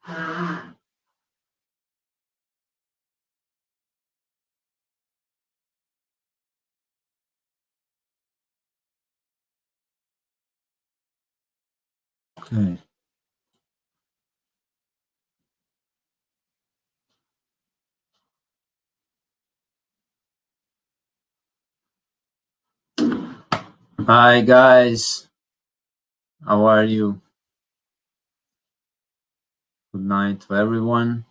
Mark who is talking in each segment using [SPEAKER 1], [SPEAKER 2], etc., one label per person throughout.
[SPEAKER 1] Okay. Hi guys, how are you? Good night to everyone.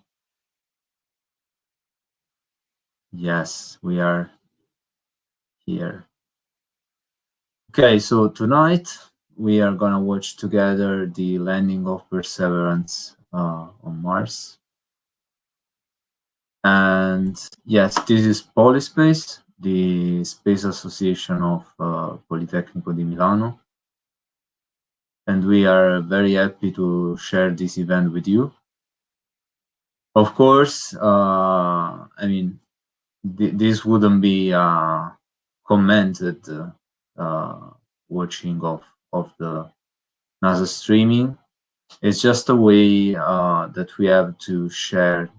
[SPEAKER 1] Yes, we are here. Okay, so tonight we are gonna watch together the landing of Perseverance on Mars. And yes, this is Polispace, the Space Association of Politecnico di Milano. And we are very happy to share this event with you. Of course, I mean, this wouldn't be commented watching of the NASA streaming. It's just a way that we have to share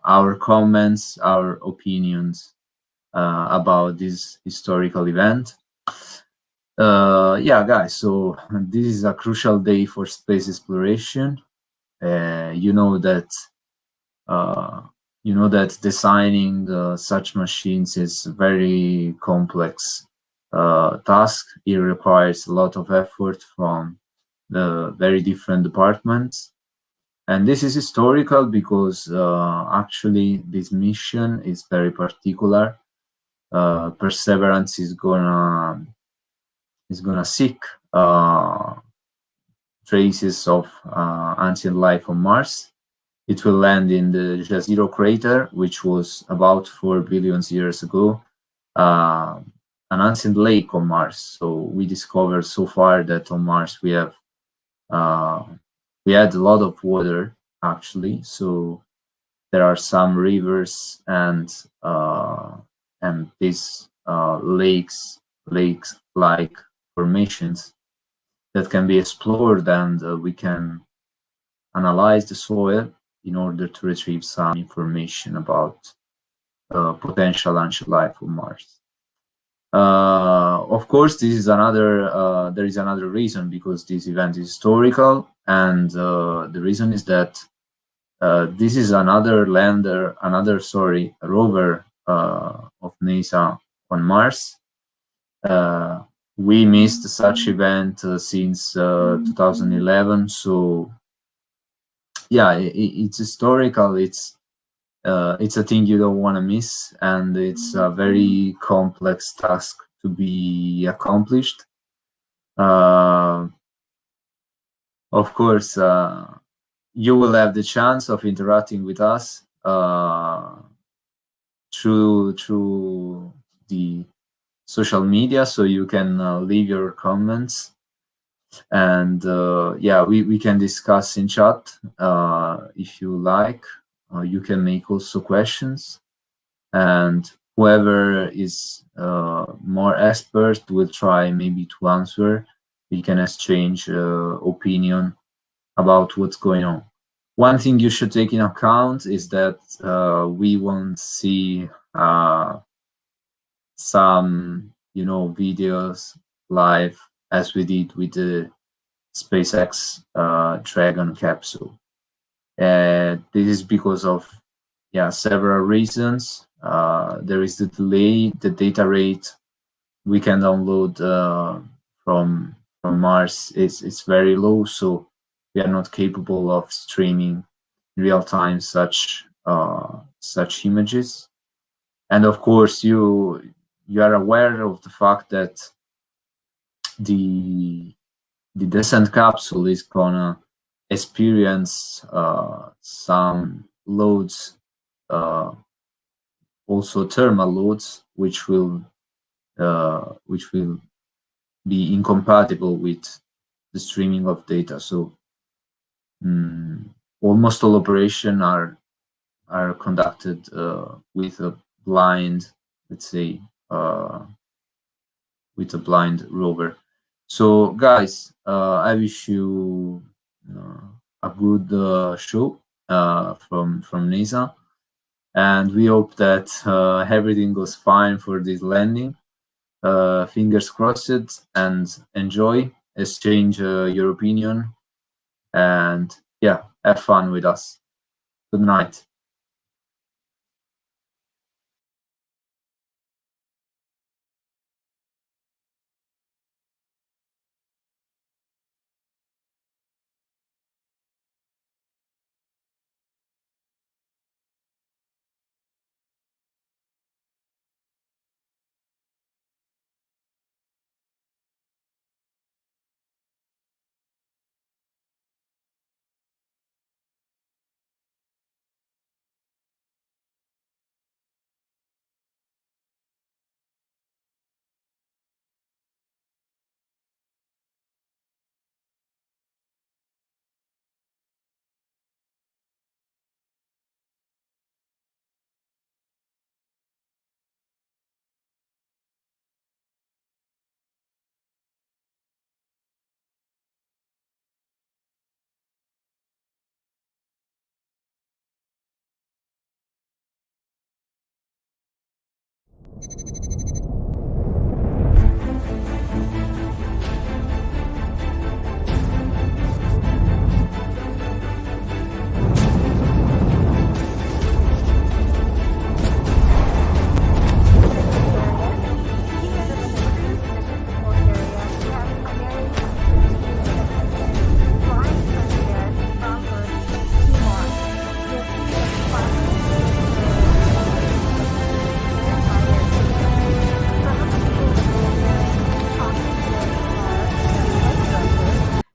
[SPEAKER 1] our comments, our opinions about this historical event. Yeah, guys, so this is a crucial day for space exploration. You know that designing such machines is a very complex task. It requires a lot of effort from the very different departments. And this is historical because actually this mission is very particular. Perseverance is gonna seek traces of ancient life on Mars. It will land in the Jezero crater, which was about 4 billion years ago, an ancient lake on Mars. So we discovered so far that on Mars we had a lot of water actually. So there are some rivers and these lakes-like formations that can be explored, and we can analyze the soil in order to retrieve some information about potential ancient life on Mars. Of course, this is there is another reason, because this event is historical, and the reason is that this is another rover of NASA on Mars. We missed such event since 2011, so yeah, it's historical. It's a thing you don't want to miss, and it's a very complex task to be accomplished. Of course, you will have the chance of interacting with us through the social media, so you can leave your comments, and yeah, we can discuss in chat if you like. You can make also questions, and whoever is more expert will try maybe to answer. We can exchange opinion about what's going on. One thing you should take in account is that we won't see some videos live as we did with the SpaceX Dragon capsule. This is because of several reasons. There is the delay, the data rate we can download from Mars is very low, so we are not capable of streaming in real time such images. And of course, you are aware of the fact that the descent capsule is gonna experience some loads, also thermal loads, which will be incompatible with the streaming of data. So almost all operations are conducted with a blind, let's say, with a blind rover. So guys, I wish you a good show from NASA, and we hope that everything goes fine for this landing. Fingers crossed, and enjoy, exchange your opinion, and yeah, have fun with us. Good night.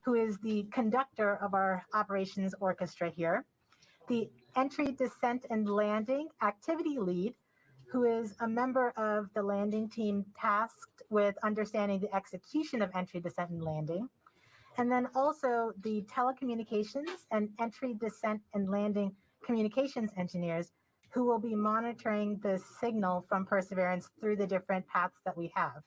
[SPEAKER 2] Who is the conductor of our operations orchestra here, the entry, descent, and landing activity lead, who is a member of the landing team tasked with understanding the execution of entry, descent, and landing, and then also the telecommunications and entry, descent, and landing communications engineers who will be monitoring the signal from Perseverance through the different paths that we have.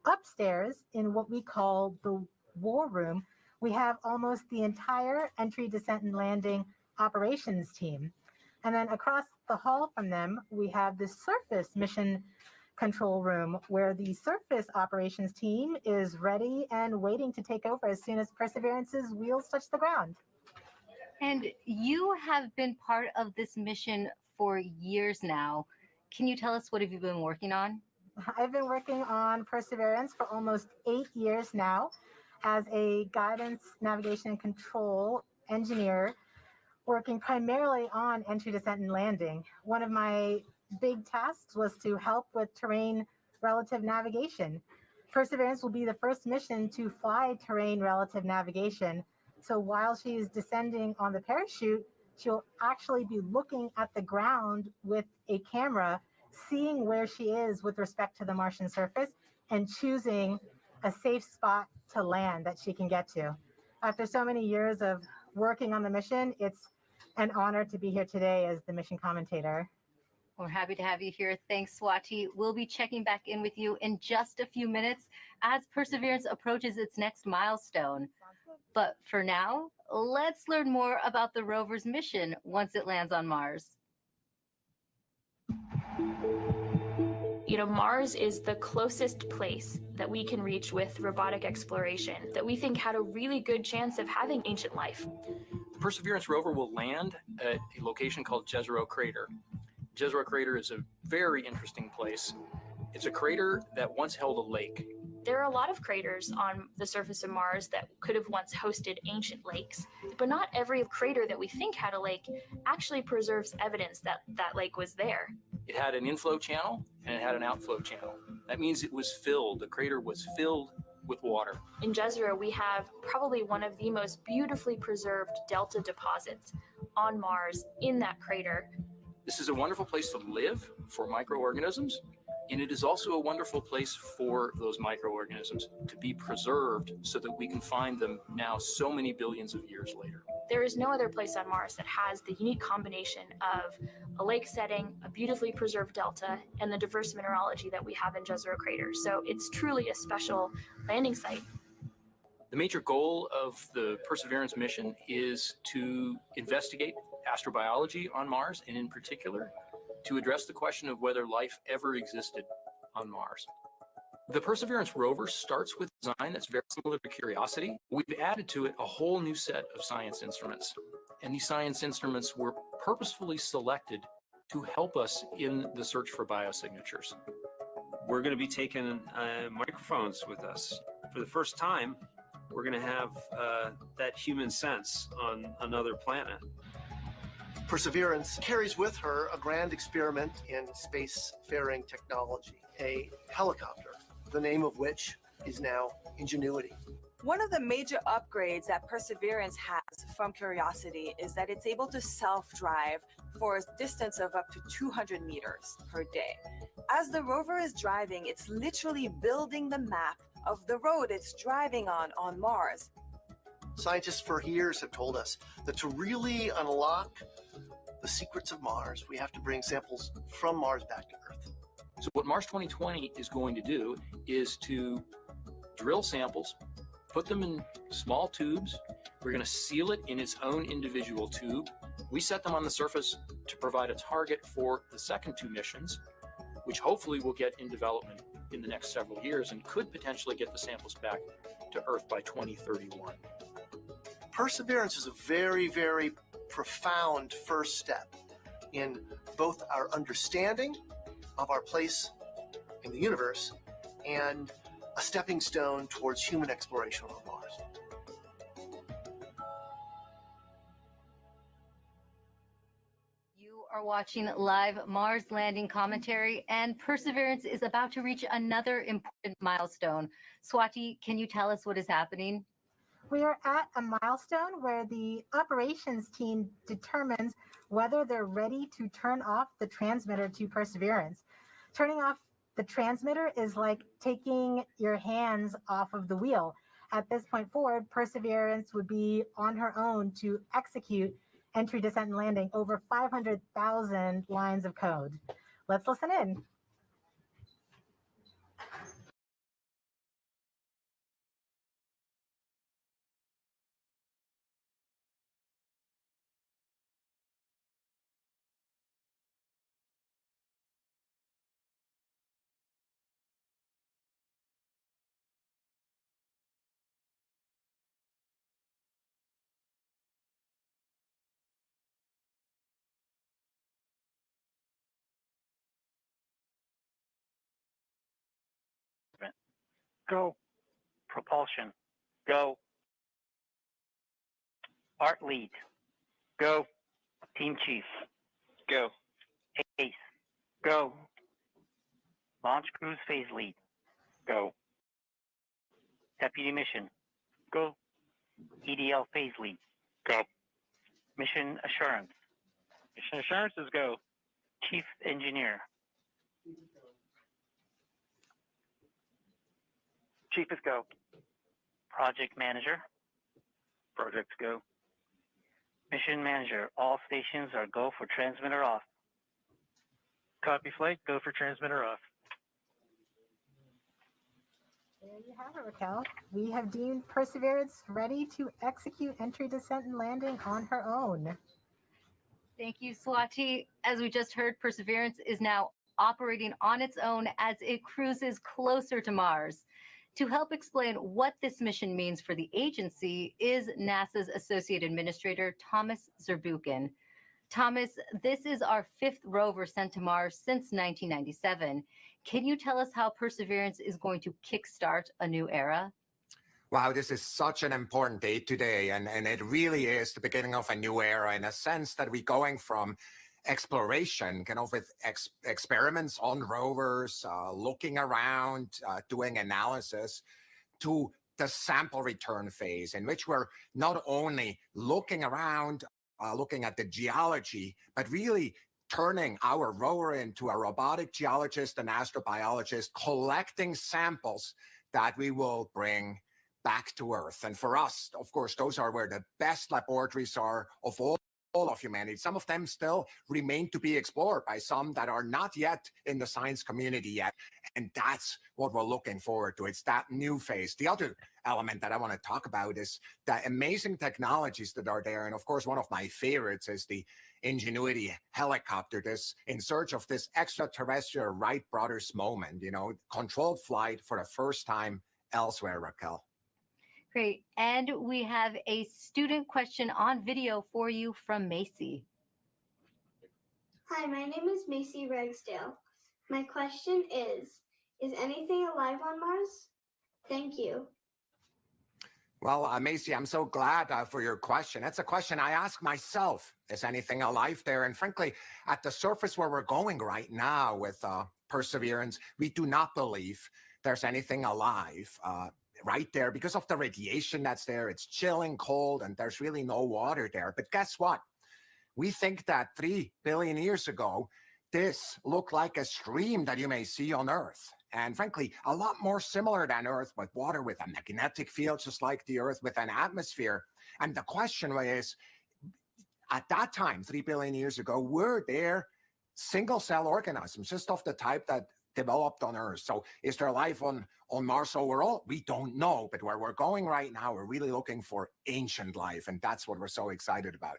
[SPEAKER 2] Upstairs, in what we call the war room, we have almost the entire entry, descent, and landing operations team. And then across the hall from them, we have the surface mission control room where the surface operations team is ready and waiting to take over as soon as Perseverance's wheels touch the ground.
[SPEAKER 3] And you have been part of this mission for years now. Can you tell us what have you been working on?
[SPEAKER 2] I've been working on Perseverance for almost 8 years now as a guidance, navigation, and control engineer, working primarily on entry, descent, and landing. One of my big tasks was to help with terrain relative navigation. Perseverance will be the first mission to fly terrain relative navigation. So while she's descending on the parachute, she'll actually be looking at the ground with a camera, seeing where she is with respect to the Martian surface and choosing a safe spot to land that she can get to. After so many years of working on the mission, it's an honor to be here today as the mission commentator.
[SPEAKER 3] We're happy to have you here. Thanks, Swati. We'll be checking back in with you in just a few minutes as Perseverance approaches its next milestone. But for now, let's learn more about the rover's mission once it lands on Mars.
[SPEAKER 4] Mars is the closest place that we can reach with robotic exploration that we think had a really good chance of having ancient life.
[SPEAKER 5] The Perseverance rover will land at a location called Jezero Crater. Jezero Crater is a very interesting place. It's a crater that once held a lake.
[SPEAKER 4] There are a lot of craters on the surface of Mars that could have once hosted ancient lakes, but not every crater that we think had a lake actually preserves evidence that that lake was there.
[SPEAKER 5] It had an inflow channel and it had an outflow channel. That means it was filled. The crater was filled with water.
[SPEAKER 4] In Jezero, we have probably one of the most beautifully preserved delta deposits on Mars in that crater.
[SPEAKER 5] This is a wonderful place to live for microorganisms, and it is also a wonderful place for those microorganisms to be preserved so that we can find them now so many billions of years later.
[SPEAKER 4] There is no other place on Mars that has the unique combination of a lake setting, a beautifully preserved delta, and the diverse mineralogy that we have in Jezero Crater. So it's truly a special landing site.
[SPEAKER 5] The major goal of the Perseverance mission is to investigate astrobiology on Mars, and in particular, to address the question of whether life ever existed on Mars. The Perseverance rover starts with a design that's very similar to Curiosity. We've added to it a whole new set of science instruments, and these science instruments were purposefully selected to help us in the search for biosignatures.
[SPEAKER 6] We're going to be taking microphones with us. For the first time, we're going to have that human sense on another planet.
[SPEAKER 7] Perseverance carries with her a grand experiment in spacefaring technology, a helicopter, the name of which is now Ingenuity.
[SPEAKER 8] One of the major upgrades that Perseverance has from Curiosity is that it's able to self-drive for a distance of up to 200 meters per day. As the rover is driving, it's literally building the map of the road it's driving on Mars.
[SPEAKER 7] Scientists for years have told us that to really unlock the secrets of Mars, we have to bring samples from Mars back to Earth.
[SPEAKER 5] So what Mars 2020 is going to do is to drill samples, put them in small tubes. We're going to seal it in its own individual tube. We set them on the surface to provide a target for the second two missions, which hopefully will get in development in the next several years and could potentially get the samples back to Earth by 2031.
[SPEAKER 7] Perseverance is a very, very profound first step in both our understanding of our place in the universe and a stepping stone towards human exploration on Mars.
[SPEAKER 3] You are watching live Mars landing commentary, and Perseverance is about to reach another important milestone. Swati, can you tell us what is happening?
[SPEAKER 2] We are at a milestone where the operations team determines whether they're ready to turn off the transmitter to Perseverance. Turning off the transmitter is like taking your hands off of the wheel. At this point forward, Perseverance would be on her own to execute entry, descent, and landing over 500,000 lines of code. Let's listen in.
[SPEAKER 9] Go. Propulsion. Go. Art lead. Go. Team chief. Go. Ace. Go. Launch cruise phase lead. Go. Deputy mission. Go. EDL phase lead. Go. Mission assurance. Mission assurance is go. Chief engineer. Chief is go. Project manager. Projects go. Mission manager. All stations are go for transmitter off. Copy flight. Go for transmitter off.
[SPEAKER 2] There you have it, Raquel. We have deemed Perseverance ready to execute entry, descent, and landing on her own.
[SPEAKER 3] Thank you, Swati. As we just heard, Perseverance is now operating on its own as it cruises closer to Mars. To help explain what this mission means for the agency is NASA's Associate Administrator, Thomas Zurbuchen. Thomas, this is our fifth rover sent to Mars since 1997. Can you tell us how Perseverance is going to kickstart a new era?
[SPEAKER 10] Wow, this is such an important day today, and it really is the beginning of a new era in a sense that we're going from exploration, with experiments on rovers, looking around, doing analysis, to the sample return phase, in which we're not only looking around, looking at the geology, but really turning our rover into a robotic geologist and astrobiologist, collecting samples that we will bring back to Earth. And for us, of course, those are where the best laboratories are of all all of humanity. Some of them still remain to be explored by some that are not yet in the science community yet. And that's what we're looking forward to. It's that new phase. The other element that I want to talk about is the amazing technologies that are there. And of course, one of my favorites is the Ingenuity helicopter, this in search of this extraterrestrial Wright brothers moment, controlled flight for the first time elsewhere, Raquel.
[SPEAKER 3] Great. And we have a student question on video for you from Macy.
[SPEAKER 11] Hi, my name is Macy Ragsdale. My question is anything alive on Mars? Thank you.
[SPEAKER 10] Well, Macy, I'm so glad for your question. That's a question I ask myself. Is anything alive there? And frankly, at the surface where we're going right now with Perseverance, we do not believe there's anything alive right there because of the radiation that's there. It's chilling, cold, and there's really no water there. But guess what? We think that 3 billion years ago, this looked like a stream that you may see on Earth. And frankly, a lot more similar than Earth, with water, with a magnetic field, just like the Earth, with an atmosphere. And the question is, at that time, 3 billion years ago, were there single-cell organisms, just of the type that developed on Earth? So is there life on Mars overall? We don't know. But where we're going right now, we're really looking for ancient life. And that's what we're so excited about.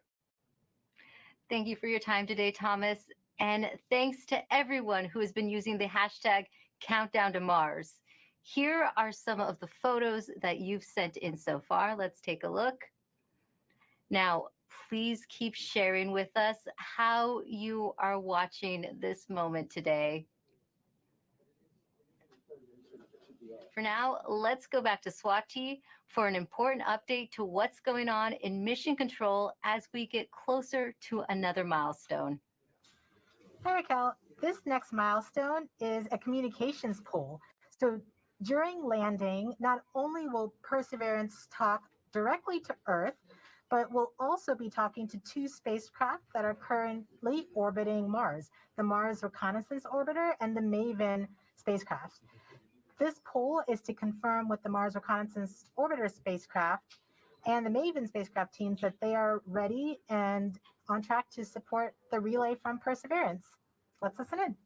[SPEAKER 3] Thank you for your time today, Thomas. And thanks to everyone who has been using the hashtag Countdown to Mars. Here are some of the photos that you've sent in so far. Let's take a look. Now, please keep sharing with us how you are watching this moment today. For now, let's go back to Swati for an important update to what's going on in mission control as we get closer to another milestone.
[SPEAKER 2] Hi, Raquel. This next milestone is a communications poll. So during landing, not only will Perseverance talk directly to Earth, but we'll also be talking to 2 spacecraft that are currently orbiting Mars, the Mars Reconnaissance Orbiter and the MAVEN spacecraft. This poll is to confirm with the Mars Reconnaissance Orbiter spacecraft and the MAVEN spacecraft teams that they are ready and on track to support the relay from Perseverance. Let's listen in.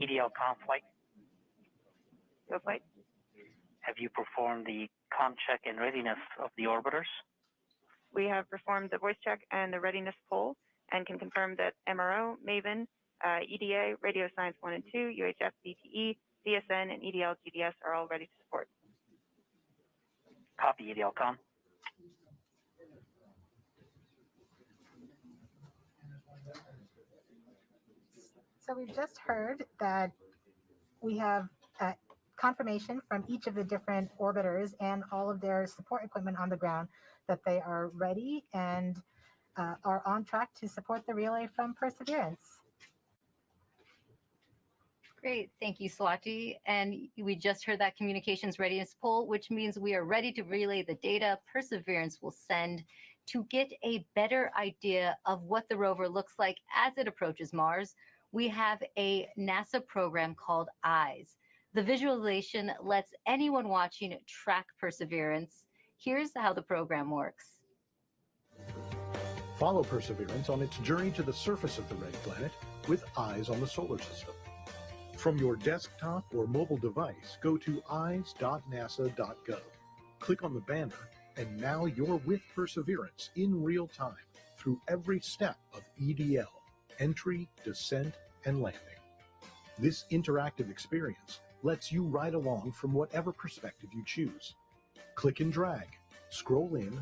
[SPEAKER 9] EDL comm flight.
[SPEAKER 12] Go flight.
[SPEAKER 9] Have you performed the comm check and readiness of the orbiters?
[SPEAKER 12] We have performed the voice check and the readiness poll and can confirm that MRO, MAVEN, EDA, Radio Science 1 and 2, UHF, BTE, DSN, and EDL GDS are all ready to support.
[SPEAKER 9] Copy, EDL comm.
[SPEAKER 2] So we've just heard that we have confirmation from each of the different orbiters and all of their support equipment on the ground that they are ready and are on track to support the relay from Perseverance.
[SPEAKER 3] Great. Thank you, Swati. And we just heard that communications readiness poll, which means we are ready to relay the data Perseverance will send to get a better idea of what the rover looks like as it approaches Mars. We have a NASA program called EYES. The visualization lets anyone watching track Perseverance. Here's how the program works.
[SPEAKER 13] Follow Perseverance on its journey to the surface of the red planet with eyes on the solar system. From your desktop or mobile device, go to eyes.nasa.gov. Click on the banner, and now you're with Perseverance in real time through every step of EDL, entry, descent, and landing. This interactive experience lets you ride along from whatever perspective you choose. Click and drag, scroll in,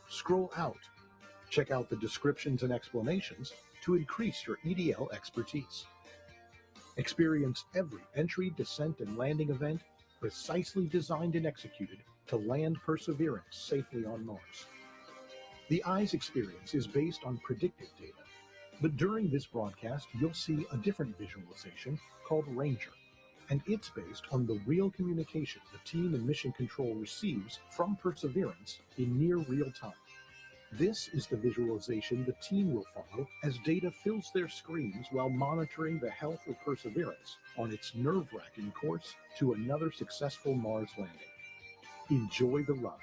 [SPEAKER 13] scroll out. Check out the descriptions and explanations to increase your EDL expertise. Experience every entry, descent, and landing event precisely designed and executed to land Perseverance safely on Mars. The EYES experience is based on predictive data, but during this broadcast, you'll see a different visualization called Ranger. and it's based on the real communication the team in Mission Control receives from Perseverance in near real time. This is the visualization the team will follow as data fills their screens while monitoring the health of Perseverance on its nerve-wracking course to another successful Mars landing. Enjoy the ride.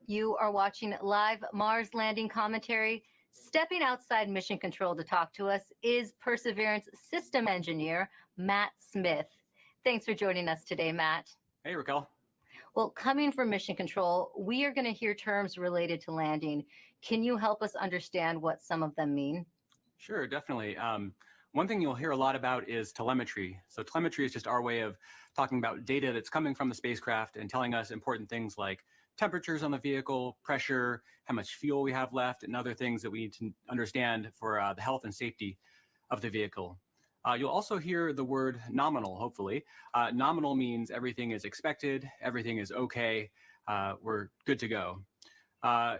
[SPEAKER 3] You are watching live Mars landing commentary. Stepping outside Mission Control to talk to us is Perseverance system engineer, Matt Smith. Thanks for joining us today, Matt.
[SPEAKER 14] Hey, Raquel.
[SPEAKER 3] Well, coming from Mission Control, we are going to hear terms related to landing. Can you help us understand what some of them mean?
[SPEAKER 14] Sure, definitely. One thing you'll hear a lot about is telemetry. So telemetry is just our way of talking about data that's coming from the spacecraft and telling us important things like temperatures on the vehicle, pressure, how much fuel we have left, and other things that we need to understand for the health and safety of the vehicle. You'll also hear the word nominal, hopefully. Nominal means everything is expected, everything is okay, we're good to go.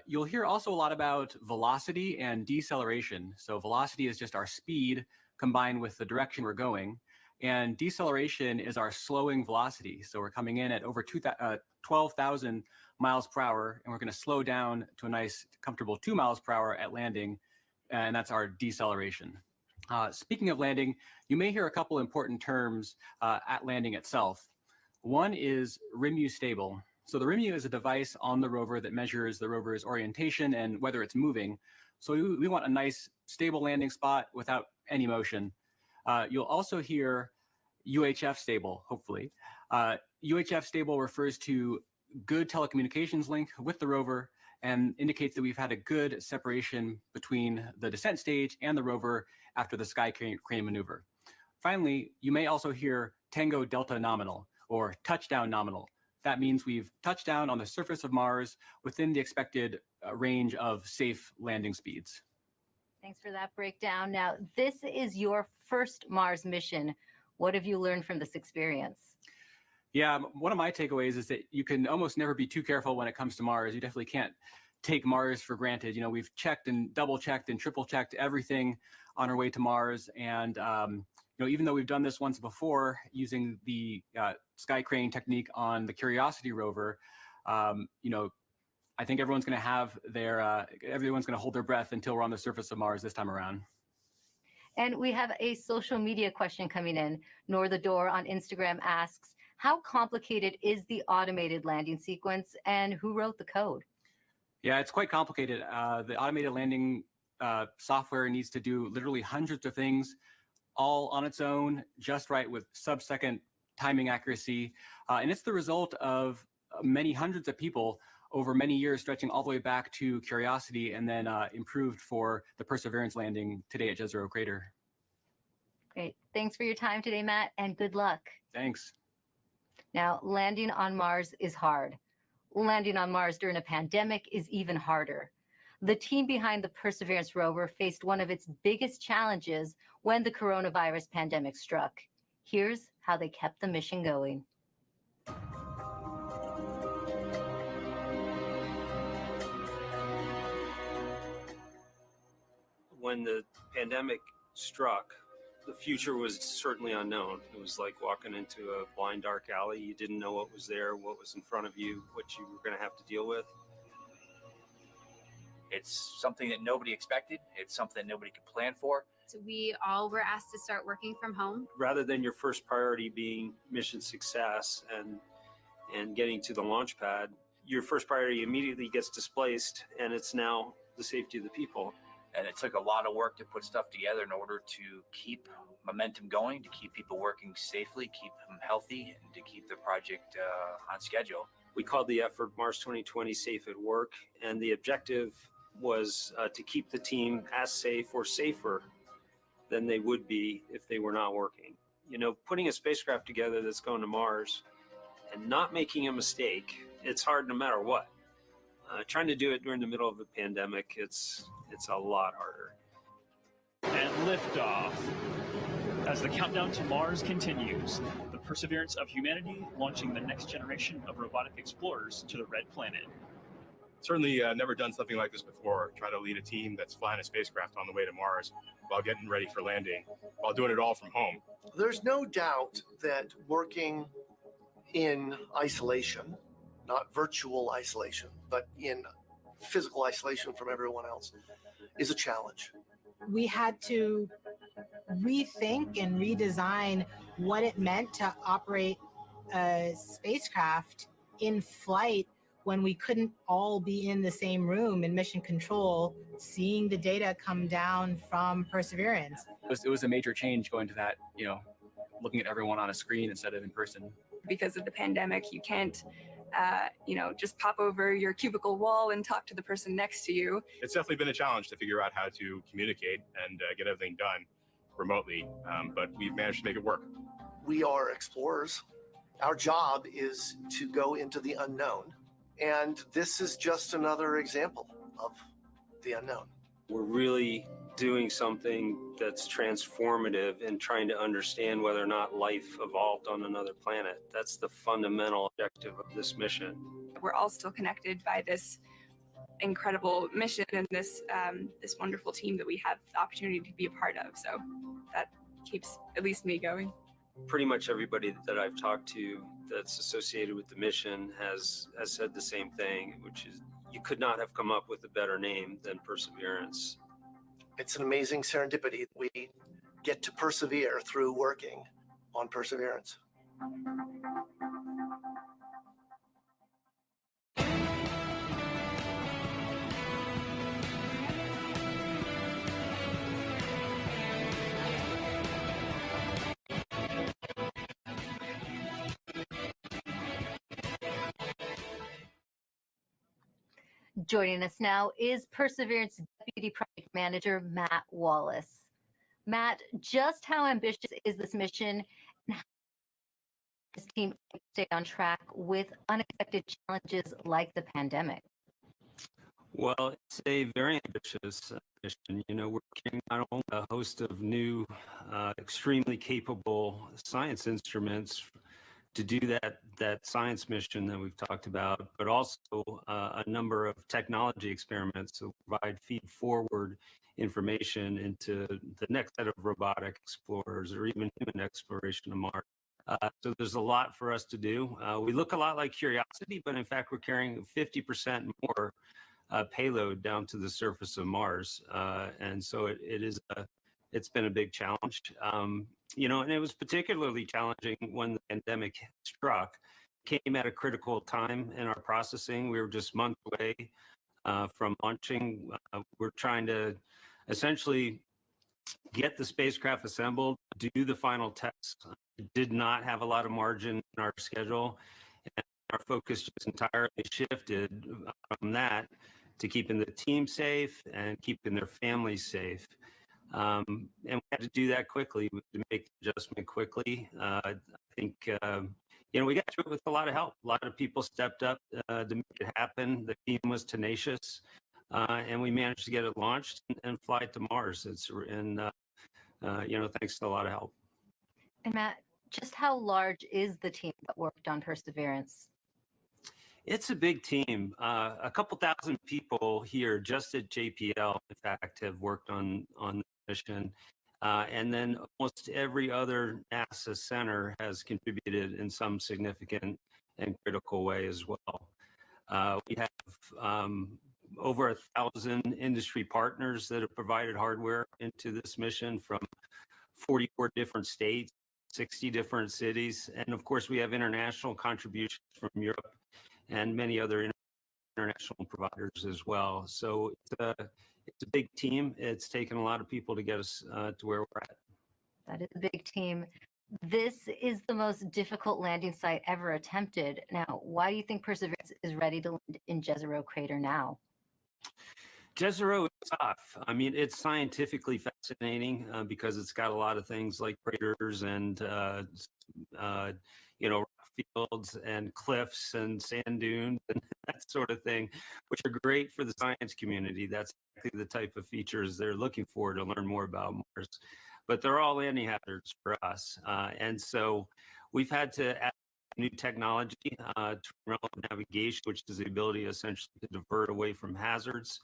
[SPEAKER 14] You'll hear also a lot about velocity and deceleration. So velocity is just our speed combined with the direction we're going. And deceleration is our slowing velocity. So we're coming in at over 12,000 miles per hour, and we're going to slow down to a nice, comfortable 2 miles per hour at landing, and that's our deceleration. Speaking of landing, you may hear a couple important terms at landing itself. One is RIMU stable. So the RIMU is a device on the rover that measures the rover's orientation and whether it's moving. So we want a nice, stable landing spot without any motion. You'll also hear UHF stable, hopefully. UHF stable refers to good telecommunications link with the rover and indicates that we've had a good separation between the descent stage and the rover after the sky crane maneuver. Finally, you may also hear Tango Delta nominal or touchdown nominal. That means we've touched down on the surface of Mars within the expected range of safe landing speeds.
[SPEAKER 3] Thanks for that breakdown. Now, this is your first Mars mission. What have you learned from this experience?
[SPEAKER 14] Yeah, one of my takeaways is that you can almost never be too careful when it comes to Mars. You definitely can't take Mars for granted. You know, we've checked and double checked and triple checked everything on our way to Mars. And, you know, even though we've done this once before using the sky crane technique on the Curiosity rover, you know, I think everyone's going to have their, everyone's going to hold their breath until we're on the surface of Mars this time around.
[SPEAKER 3] And we have a social media question coming in. Nor the Door on Instagram asks, how complicated is the automated landing sequence and who wrote the code?
[SPEAKER 14] Yeah, it's quite complicated. The automated landing software needs to do literally hundreds of things all on its own, just right with sub-second timing accuracy. And it's the result of many hundreds of people over many years, stretching all the way back to Curiosity and then improved for the Perseverance landing today at Jezero Crater.
[SPEAKER 3] Great. Thanks for your time today, Matt, and good luck.
[SPEAKER 14] Thanks.
[SPEAKER 3] Now, landing on Mars is hard. Landing on Mars during a pandemic is even harder. The team behind the Perseverance rover faced one of its biggest challenges when the coronavirus pandemic struck. Here's how they kept the mission going.
[SPEAKER 6] When the pandemic struck, the future was certainly unknown. It was like walking into a blind, dark alley. You didn't know what was there, what was in front of you, what you were going to have to deal with.
[SPEAKER 15] It's something that nobody expected. It's something nobody could plan for.
[SPEAKER 16] So we all were asked to start working from home.
[SPEAKER 6] Rather than your first priority being mission success and getting to the launch pad, your first priority immediately gets displaced, and it's now the safety of the people.
[SPEAKER 15] And it took a lot of work to put stuff together in order to keep momentum going, to keep people working safely, keep them healthy, and to keep the project on schedule.
[SPEAKER 6] We called the effort Mars 2020 Safe at Work, and the objective was to keep the team as safe or safer than they would be if they were not working. You know, putting a spacecraft together that's going to Mars and not making a mistake, it's hard no matter what. Trying to do it during the middle of a pandemic, it's a lot harder.
[SPEAKER 17] And Liftoff. As the countdown to Mars continues, the perseverance of humanity launching the next generation of robotic explorers to the Red Planet.
[SPEAKER 18] Certainly never done something like this before. Try to lead a team that's flying a spacecraft on the way to Mars while getting ready for landing, while doing it all from home.
[SPEAKER 7] There's no doubt that working in isolation, not virtual isolation, but in physical isolation from everyone else, is a challenge.
[SPEAKER 2] We had to rethink and redesign what it meant to operate a spacecraft in flight when we couldn't all be in the same room in mission control, seeing the data come down from Perseverance.
[SPEAKER 14] It was a major change going to that, looking at everyone on a screen instead of in person.
[SPEAKER 19] Because of the pandemic, you can't, just pop over your cubicle wall and talk to the person next to you.
[SPEAKER 18] It's definitely been a challenge to figure out how to communicate and get everything done remotely, but we've managed to make it work.
[SPEAKER 7] We are explorers. Our job is to go into the unknown. And this is just another example of the unknown.
[SPEAKER 6] We're really doing something that's transformative and trying to understand whether or not life evolved on another planet. That's the fundamental objective of this mission.
[SPEAKER 19] We're all still connected by this incredible mission and this wonderful team that we have the opportunity to be a part of. So that keeps at least me going.
[SPEAKER 6] Pretty much everybody that I've talked to that's associated with the mission has said the same thing, which is you could not have come up with a better name than Perseverance.
[SPEAKER 7] It's an amazing serendipity. We get to persevere through working on Perseverance.
[SPEAKER 3] Joining us now is Perseverance Deputy Project Manager, Matt Wallace. Matt, just how ambitious is this mission, and how does this team stay on track with unexpected challenges like the pandemic?
[SPEAKER 6] Well, it's a very ambitious mission. We're carrying not only a host of new, extremely capable science instruments to do that science mission that we've talked about, but also a number of technology experiments to provide feed-forward information into the next set of robotic explorers or even human exploration of Mars. So there's a lot for us to do. We look a lot like Curiosity, but in fact, we're carrying 50% more payload down to the surface of Mars. And so it's been a big challenge. And it was particularly challenging when the pandemic struck. It came at a critical time in our processing. We were just months away from launching. We're trying to essentially get the spacecraft assembled, do the final tests. It did not have a lot of margin in our schedule. And our focus just entirely shifted from that to keeping the team safe and keeping their families safe. And we had to do that quickly, to make the adjustment quickly. I think, we got through it with a lot of help. A lot of people stepped up to make it happen. The team was tenacious, and we managed to get it launched and fly it to Mars. Thanks to a lot of help.
[SPEAKER 3] And Matt, just how large is the team that worked on Perseverance?
[SPEAKER 6] It's a big team. A couple thousand people here just at JPL, in fact, have worked on the mission. And then almost every other NASA center has contributed in some significant and critical way as well. We have over 1,000 industry partners that have provided hardware into this mission from 44 different states, 60 different cities. And of course, we have international contributions from Europe and many other international providers as well. So it's a big team. It's taken a lot of people to get us to where we're at.
[SPEAKER 3] That is a big team. This is the most difficult landing site ever attempted. Now, why do you think Perseverance is ready to land in Jezero Crater now?
[SPEAKER 6] Jezero is tough. I mean, it's scientifically fascinating because it's got a lot of things like craters and rock fields and cliffs and sand dunes and that sort of thing, which are great for the science community. That's exactly the type of features they're looking for to learn more about Mars. But they're all anti-hazards for us. And so we've had to add new technology to remote navigation, which is the ability essentially to divert away from hazards.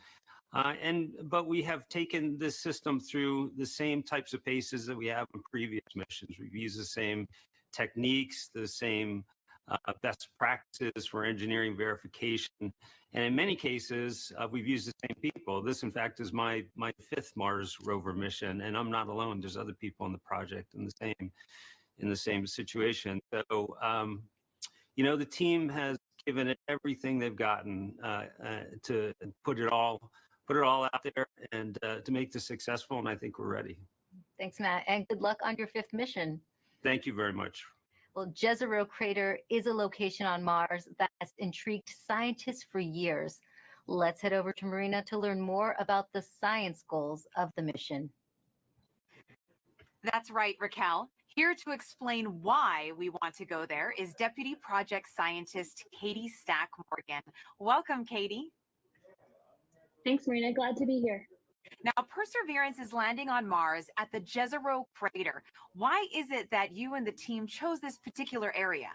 [SPEAKER 6] But we have taken this system through the same types of paces that we have in previous missions. We've used the same techniques, the same best practices for engineering verification. And in many cases, we've used the same people. This, in fact, is my fifth Mars rover mission, and I'm not alone. There's other people on the project in the same situation. So, you know, the team has given it everything they've gotten to put it all out there and to make this successful. And I think we're ready.
[SPEAKER 3] Thanks, Matt, and good luck on your fifth mission.
[SPEAKER 6] Thank you very much.
[SPEAKER 3] Well, Jezero Crater is a location on Mars that has intrigued scientists for years. Let's head over to Marina to learn more about the science goals of the mission.
[SPEAKER 20] That's right, Raquel. Here to explain why we want to go there is Deputy Project Scientist Katie Stack Morgan. Welcome, Katie.
[SPEAKER 21] Thanks, Marina. Glad to be here.
[SPEAKER 20] Now, Perseverance is landing on Mars at the Jezero Crater. Why is it that you and the team chose this particular area?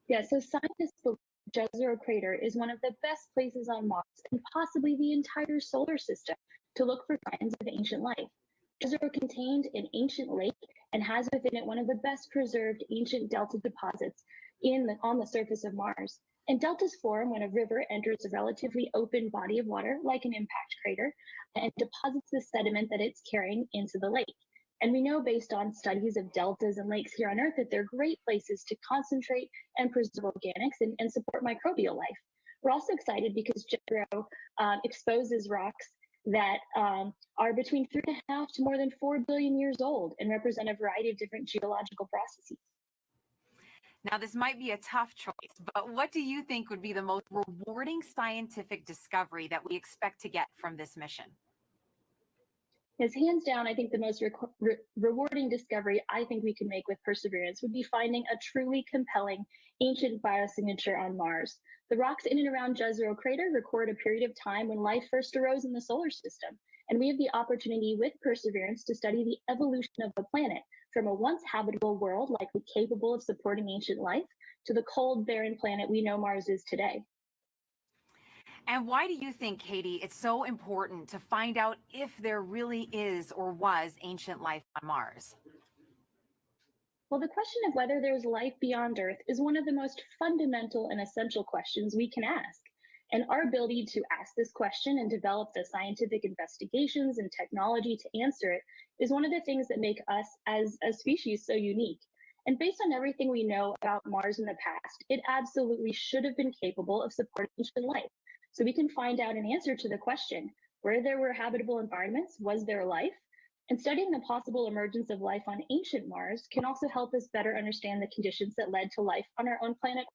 [SPEAKER 21] Yeah, so scientists believe Jezero Crater is one of the best places on Mars and possibly the entire solar system to look for signs of ancient life. Jezero contained an ancient lake and has within it one of the best preserved ancient delta deposits on the surface of Mars. And deltas form when a river enters a relatively open body of water, like an impact crater, and deposits the sediment that it's carrying into the lake. And we know based on studies of deltas and lakes here on Earth that they're great places to concentrate and preserve organics and support microbial life. We're also excited because Jezero exposes rocks that are between 3.5 to more than 4 billion years old and represent a variety of different geological processes.
[SPEAKER 20] Now, this might be a tough choice, but what do you think would be the most rewarding scientific discovery that we expect to get from this mission?
[SPEAKER 21] Yes, hands down, I think the most rewarding discovery I think we can make with Perseverance would be finding a truly compelling ancient biosignature on Mars. The rocks in and around Jezero Crater record a period of time when life first arose in the solar system, and we have the opportunity with Perseverance to study the evolution of the planet from a once habitable world likely capable of supporting ancient life to the cold, barren planet we know Mars is today.
[SPEAKER 20] And why do you think, Katie, it's so important to find out if there really is or was ancient life on Mars?
[SPEAKER 21] Well, the question of whether there's life beyond Earth is one of the most fundamental and essential questions we can ask. And our ability to ask this question and develop the scientific investigations and technology to answer it is one of the things that make us as a species so unique. And based on everything we know about Mars in the past, it absolutely should have been capable of supporting ancient life. So we can find out an answer to the question, where there were habitable environments, was there life? And studying the possible emergence of life on ancient Mars can also help us better understand the conditions that led to life on our own planet.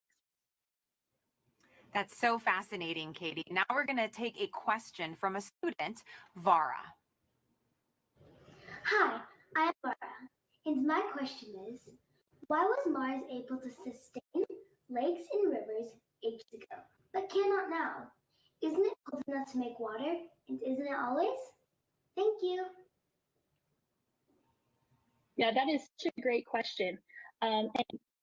[SPEAKER 20] That's so fascinating, Katie. Now we're going to take a question from a student, Vara.
[SPEAKER 11] Hi, I'm Vara, and my question is, why was Mars able to sustain lakes and rivers ages ago, but cannot now? Isn't it cold enough to make water, and isn't it always? Thank you.
[SPEAKER 21] Yeah, that is such a great question. And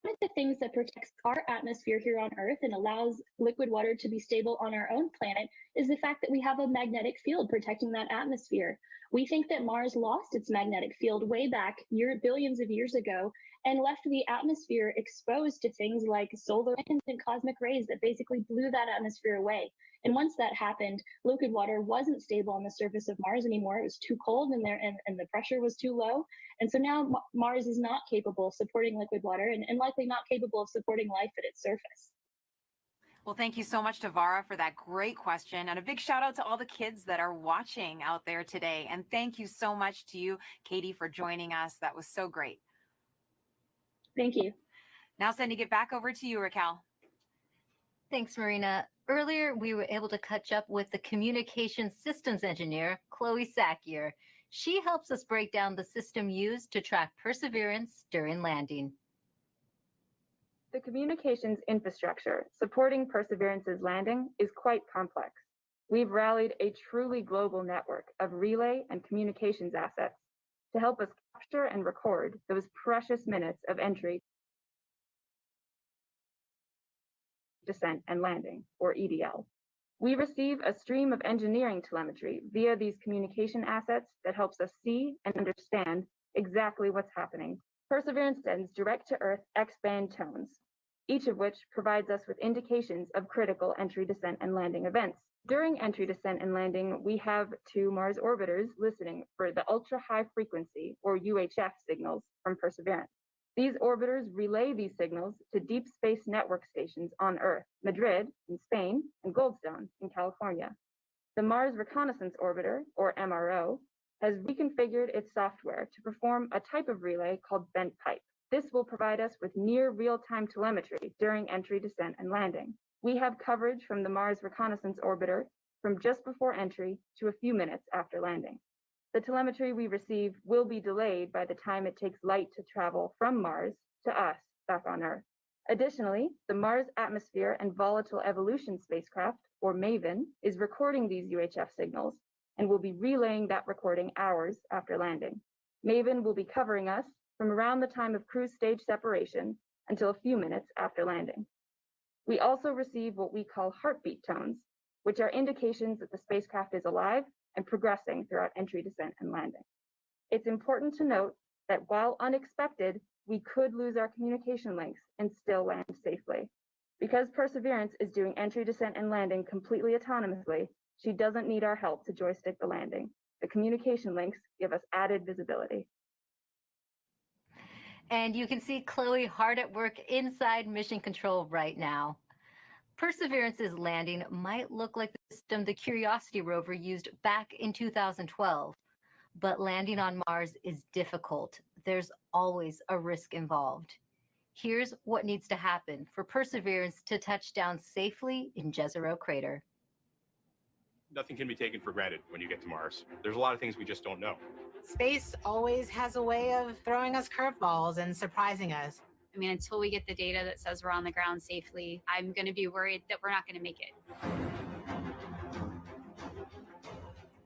[SPEAKER 21] one of the things that protects our atmosphere here on Earth and allows liquid water to be stable on our own planet is the fact that we have a magnetic field protecting that atmosphere. We think that Mars lost its magnetic field way back billions of years ago and left the atmosphere exposed to things like solar winds and cosmic rays that basically blew that atmosphere away. And once that happened, liquid water wasn't stable on the surface of Mars anymore. It was too cold and the pressure was too low. And so now Mars is not capable of supporting liquid water and likely not capable of supporting life at its surface.
[SPEAKER 20] Well, thank you so much to Vara for that great question. And a big shout out to all the kids that are watching out there today. And thank you so much to you, Katie, for joining us. That was so great.
[SPEAKER 21] Thank you.
[SPEAKER 20] Now sending it back over to you, Raquel.
[SPEAKER 3] Thanks, Marina. Earlier, we were able to catch up with the communication systems engineer, Chloe Sakier. She helps us break down the system used to track Perseverance during landing.
[SPEAKER 12] The communications infrastructure supporting Perseverance's landing is quite complex. We've rallied a truly global network of relay and communications assets to help us capture and record those precious minutes of entry, descent, and landing, or EDL. We receive a stream of engineering telemetry via these communication assets that helps us see and understand exactly what's happening. Perseverance sends direct-to-Earth X-band tones, each of which provides us with indications of critical entry, descent, and landing events. During entry, descent, and landing, we have 2 Mars orbiters listening for the ultra-high frequency, or UHF, signals from Perseverance. These orbiters relay these signals to deep space network stations on Earth, Madrid in Spain, and Goldstone in California. The Mars Reconnaissance Orbiter, or MRO, has reconfigured its software to perform a type of relay called bent pipe. This will provide us with near real-time telemetry during entry, descent, and landing. We have coverage from the Mars Reconnaissance Orbiter from just before entry to a few minutes after landing. The telemetry we receive will be delayed by the time it takes light to travel from Mars to us back on Earth. Additionally, the Mars Atmosphere and Volatile Evolution spacecraft, or MAVEN, is recording these UHF signals and will be relaying that recording hours after landing. MAVEN will be covering us from around the time of cruise stage separation until a few minutes after landing. We also receive what we call heartbeat tones, which are indications that the spacecraft is alive and progressing throughout entry, descent, and landing. It's important to note that while unexpected, we could lose our communication links and still land safely. Because Perseverance is doing entry, descent, and landing completely autonomously, she doesn't need our help to joystick the landing. The communication links give us added visibility.
[SPEAKER 3] And you can see Chloe hard at work inside Mission Control right now. Perseverance's landing might look like the system the Curiosity rover used back in 2012, but landing on Mars is difficult. There's always a risk involved. Here's what needs to happen for Perseverance to touch down safely in Jezero Crater.
[SPEAKER 18] Nothing can be taken for granted when you get to Mars. There's a lot of things we just don't know.
[SPEAKER 2] Space always has a way of throwing us curveballs and surprising us.
[SPEAKER 16] I mean, until we get the data that says we're on the ground safely, I'm going to be worried that we're not going to make it.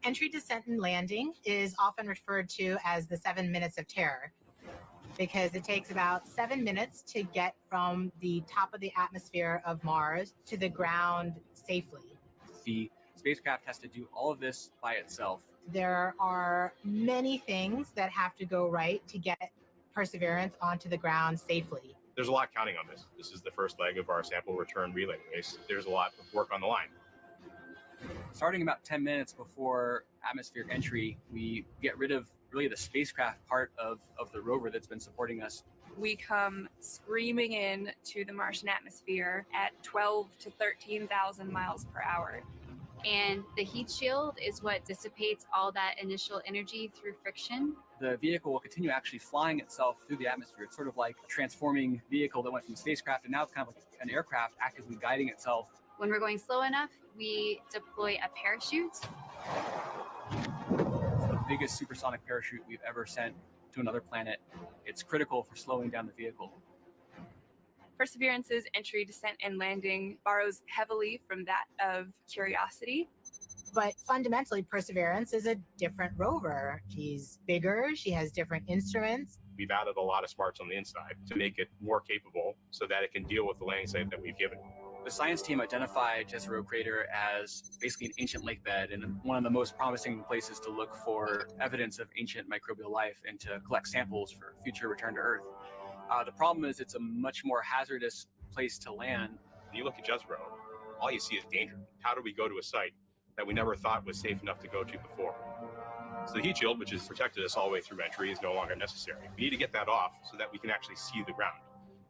[SPEAKER 2] Entry, descent, and landing is often referred to as the 7 minutes of terror because it takes about 7 minutes to get from the top of the atmosphere of Mars to the ground safely.
[SPEAKER 14] The spacecraft has to do all of this by itself.
[SPEAKER 2] There are many things that have to go right to get Perseverance onto the ground safely.
[SPEAKER 18] There's a lot counting on this. This is the first leg of our sample return relay race. There's a lot of work on the line.
[SPEAKER 14] Starting about 10 minutes before atmospheric entry, we get rid of really the spacecraft part of the rover that's been supporting us.
[SPEAKER 19] We come screaming in to the Martian atmosphere at 12 to 13,000 miles per hour.
[SPEAKER 16] And the heat shield is what dissipates all that initial energy through friction.
[SPEAKER 14] The vehicle will continue actually flying itself through the atmosphere. It's sort of like a transforming vehicle that went from spacecraft and now it's kind of like an aircraft actively guiding itself.
[SPEAKER 16] When we're going slow enough, we deploy a parachute.
[SPEAKER 14] It's the biggest supersonic parachute we've ever sent to another planet. It's critical for slowing down the vehicle.
[SPEAKER 19] Perseverance's entry, descent, and landing borrows heavily from that of Curiosity.
[SPEAKER 2] But fundamentally, Perseverance is a different rover. She's bigger, she has different instruments.
[SPEAKER 18] We've added a lot of smarts on the inside to make it more capable so that it can deal with the landing site that we've given.
[SPEAKER 14] The science team identified Jezero Crater as basically an ancient lake bed and one of the most promising places to look for evidence of ancient microbial life and to collect samples for future return to Earth. The problem is it's a much more hazardous place to land.
[SPEAKER 18] When you look at Jezero, all you see is danger. How do we go to a site that we never thought was safe enough to go to before? So the heat shield, which has protected us all the way through entry, is no longer necessary. We need to get that off so that we can actually see the ground.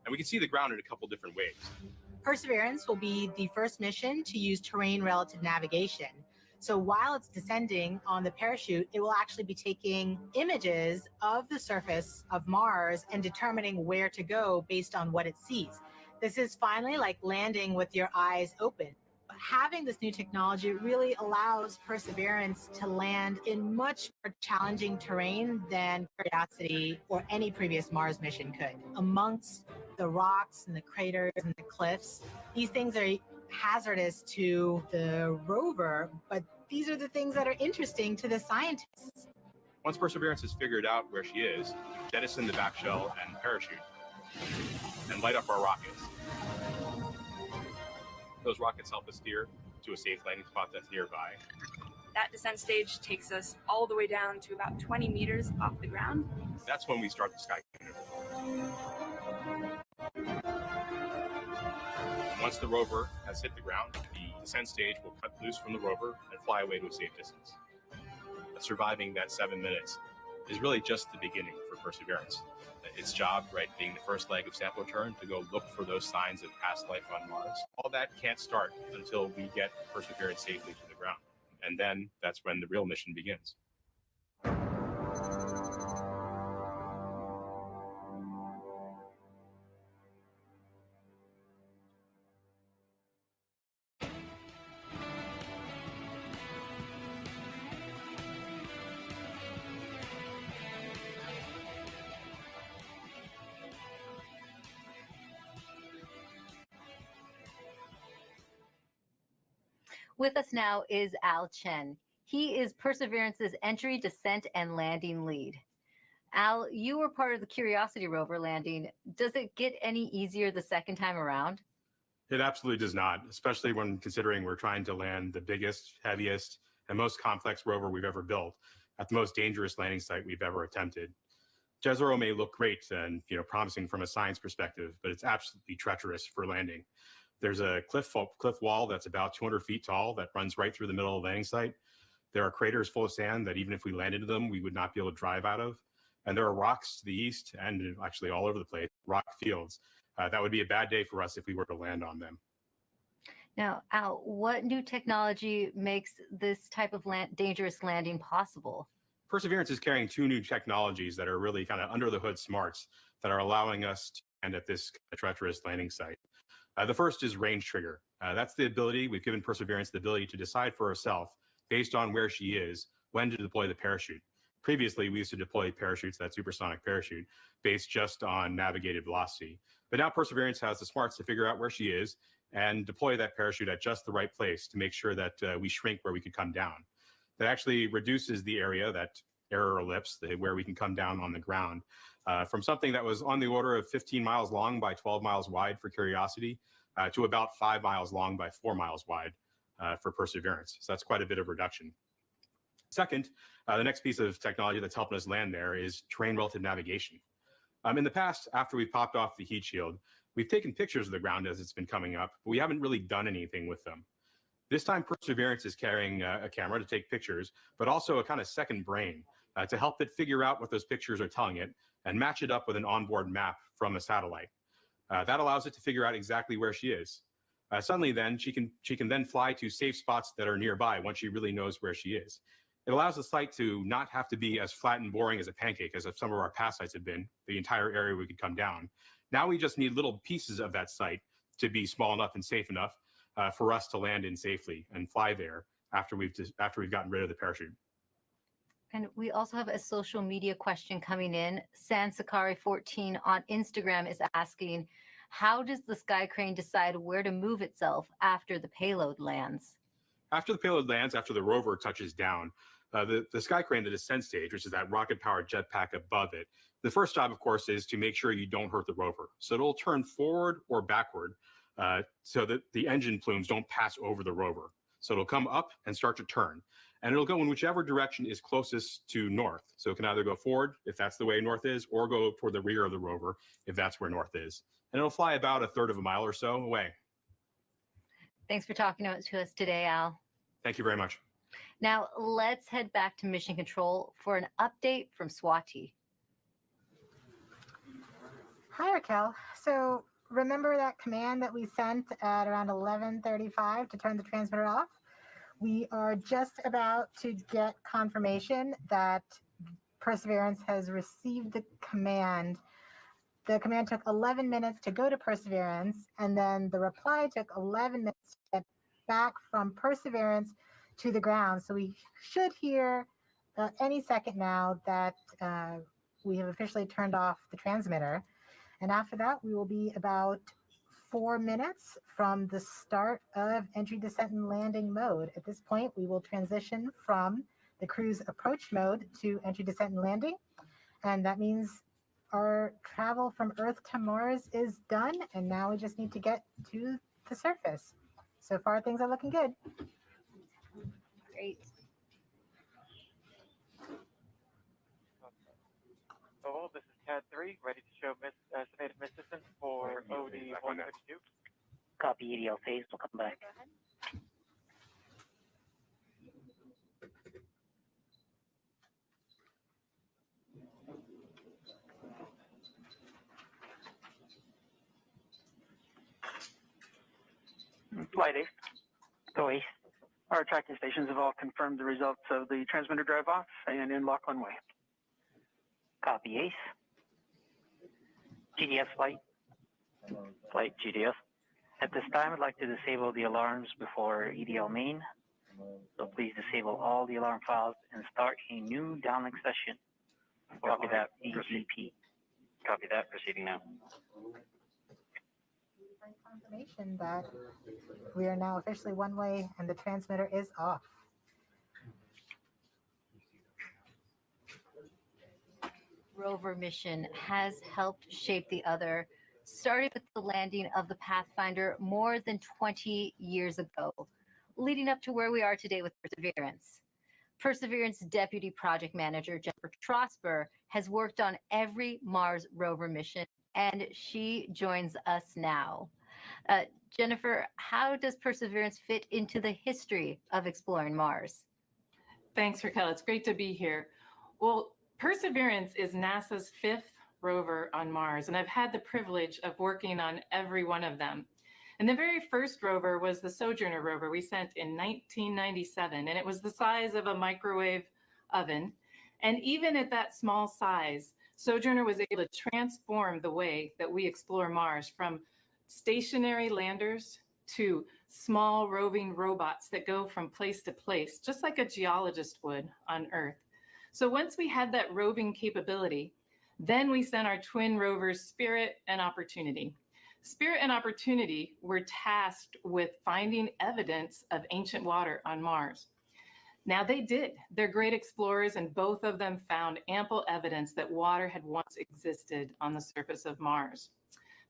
[SPEAKER 18] And we can see the ground in a couple different ways.
[SPEAKER 2] Perseverance will be the first mission to use terrain relative navigation. So while it's descending on the parachute, it will actually be taking images of the surface of Mars and determining where to go based on what it sees. This is finally like landing with your eyes open. having this new technology really allows Perseverance to land in much more challenging terrain than Curiosity or any previous Mars mission could. Amongst the rocks and the craters and the cliffs, these things are hazardous to the rover, but these are the things that are interesting to the scientists.
[SPEAKER 18] Once Perseverance has figured out where she is, jettison the back shell and parachute, and light up our rockets. Those rockets help us steer to a safe landing spot that's nearby.
[SPEAKER 19] That descent stage takes us all the way down to about 20 meters off the ground.
[SPEAKER 18] That's when we start the sky maneuver. Once the rover has hit the ground, the descent stage will cut loose from the rover and fly away to a safe distance. Surviving that 7 minutes is really just the beginning for Perseverance. Its job, right, being the first leg of sample return, to go look for those signs of past life on Mars. All that can't start until we get Perseverance safely to the ground. And then that's when the real mission begins.
[SPEAKER 3] With us now is Al Chen. He is Perseverance's entry, descent, and landing lead. Al, you were part of the Curiosity rover landing. Does it get any easier the second time around?
[SPEAKER 18] It absolutely does not, especially when considering we're trying to land the biggest, heaviest, and most complex rover we've ever built at the most dangerous landing site we've ever attempted. Jezero may look great and promising from a science perspective, but it's absolutely treacherous for landing. There's a cliff wall that's about 200 feet tall that runs right through the middle of the landing site. There are craters full of sand that even if we landed in them, we would not be able to drive out of. And there are rocks to the east and actually all over the place, rock fields. That would be a bad day for us if we were to land on them.
[SPEAKER 3] Now, Al, what new technology makes this type of dangerous landing possible?
[SPEAKER 18] Perseverance is carrying two new technologies that are really kind of under the hood smarts that are allowing us to land at this treacherous landing site. The first is range trigger. That's the ability, we've given Perseverance the ability to decide for herself, based on where she is, when to deploy the parachute. Previously, we used to deploy parachutes, that supersonic parachute, based just on navigated velocity. But now Perseverance has the smarts to figure out where she is and deploy that parachute at just the right place to make sure that we shrink where we could come down. That actually reduces the area, that error ellipse, where we can come down on the ground, from something that was on the order of 15 miles long by 12 miles wide for Curiosity to about 5 miles long by 4 miles wide for Perseverance. So that's quite a bit of reduction. Second, the next piece of technology that's helping us land there is terrain relative navigation. In the past, after we've popped off the heat shield, we've taken pictures of the ground as it's been coming up, but we haven't really done anything with them. This time, Perseverance is carrying a camera to take pictures, but also a kind of second brain to help it figure out what those pictures are telling it and match it up with an onboard map from a satellite. That allows it to figure out exactly where she is. Suddenly then, she can then fly to safe spots that are nearby once she really knows where she is. It allows the site to not have to be as flat and boring as a pancake as some of our past sites have been, the entire area we could come down. Now we just need little pieces of that site to be small enough and safe enough for us to land in safely and fly there after we've gotten rid of the parachute.
[SPEAKER 3] And we also have a social media question coming in. Sansakari14 on Instagram is asking, how does the Sky Crane decide where to move itself after the payload lands?
[SPEAKER 18] After the payload lands, after the rover touches down, the Sky Crane, the descent stage, which is that rocket-powered jetpack above it, the first job, of course, is to make sure you don't hurt the rover. So it'll turn forward or backward so that the engine plumes don't pass over the rover. So it'll come up and start to turn. And it'll go in whichever direction is closest to north. So it can either go forward, if that's the way north is, or go toward the rear of the rover, if that's where north is. And it'll fly about a third of a mile or so away.
[SPEAKER 3] Thanks for talking to us today, Al.
[SPEAKER 18] Thank you very much.
[SPEAKER 3] Now, let's head back to Mission Control for an update from Swati.
[SPEAKER 2] Hi, Raquel. So remember that command that we sent at around 11:35 to turn the transmitter off? We are just about to get confirmation that Perseverance has received the command. The command took 11 minutes to go to Perseverance, and then the reply took 11 minutes to get back from Perseverance to the ground. So we should hear any second now that we have officially turned off the transmitter. And after that, we will be about 4 minutes from the start of entry, descent, and landing mode. At this point, we will transition from the cruise approach mode to entry, descent, and landing. And that means our travel from Earth to Mars is done. And now we just need to get to the surface. So far, things are looking good.
[SPEAKER 3] Great.
[SPEAKER 1] Hello, this is CAD 3, ready to show estimated miss distance for OD 162.
[SPEAKER 9] Copy EDL phase. We'll come back. Flight Ace. Go Ace. Our tracking stations have all confirmed the results of the transmitter drive off and in lock one way. Copy Ace. GDS flight. Flight GDS. At this time, I'd like to disable the alarms before EDL main. So please disable all the alarm files and start a new downlink session. Copy that, EGP. Copy that, proceeding now.
[SPEAKER 2] Confirmation that we are now officially one way and the transmitter is off.
[SPEAKER 3] Rover mission has helped shape the other, starting with the landing of the Pathfinder more than 20 years ago, leading up to where we are today with Perseverance. Perseverance Deputy Project Manager Jennifer Trosper has worked on every Mars rover mission, and she joins us now. Jennifer, how does Perseverance fit into the history of exploring Mars?
[SPEAKER 22] Thanks, Raquel. It's great to be here. Well, Perseverance is NASA's 5th rover on Mars, and I've had the privilege of working on every one of them. And the very first rover was the Sojourner rover we sent in 1997, and it was the size of a microwave oven. And even at that small size, Sojourner was able to transform the way that we explore Mars, from stationary landers to small roving robots that go from place to place, just like a geologist would on Earth. So once we had that roving capability, then we sent our twin rovers Spirit and Opportunity. Spirit and Opportunity were tasked with finding evidence of ancient water on Mars. Now they did. They're great explorers, and both of them found ample evidence that water had once existed on the surface of Mars.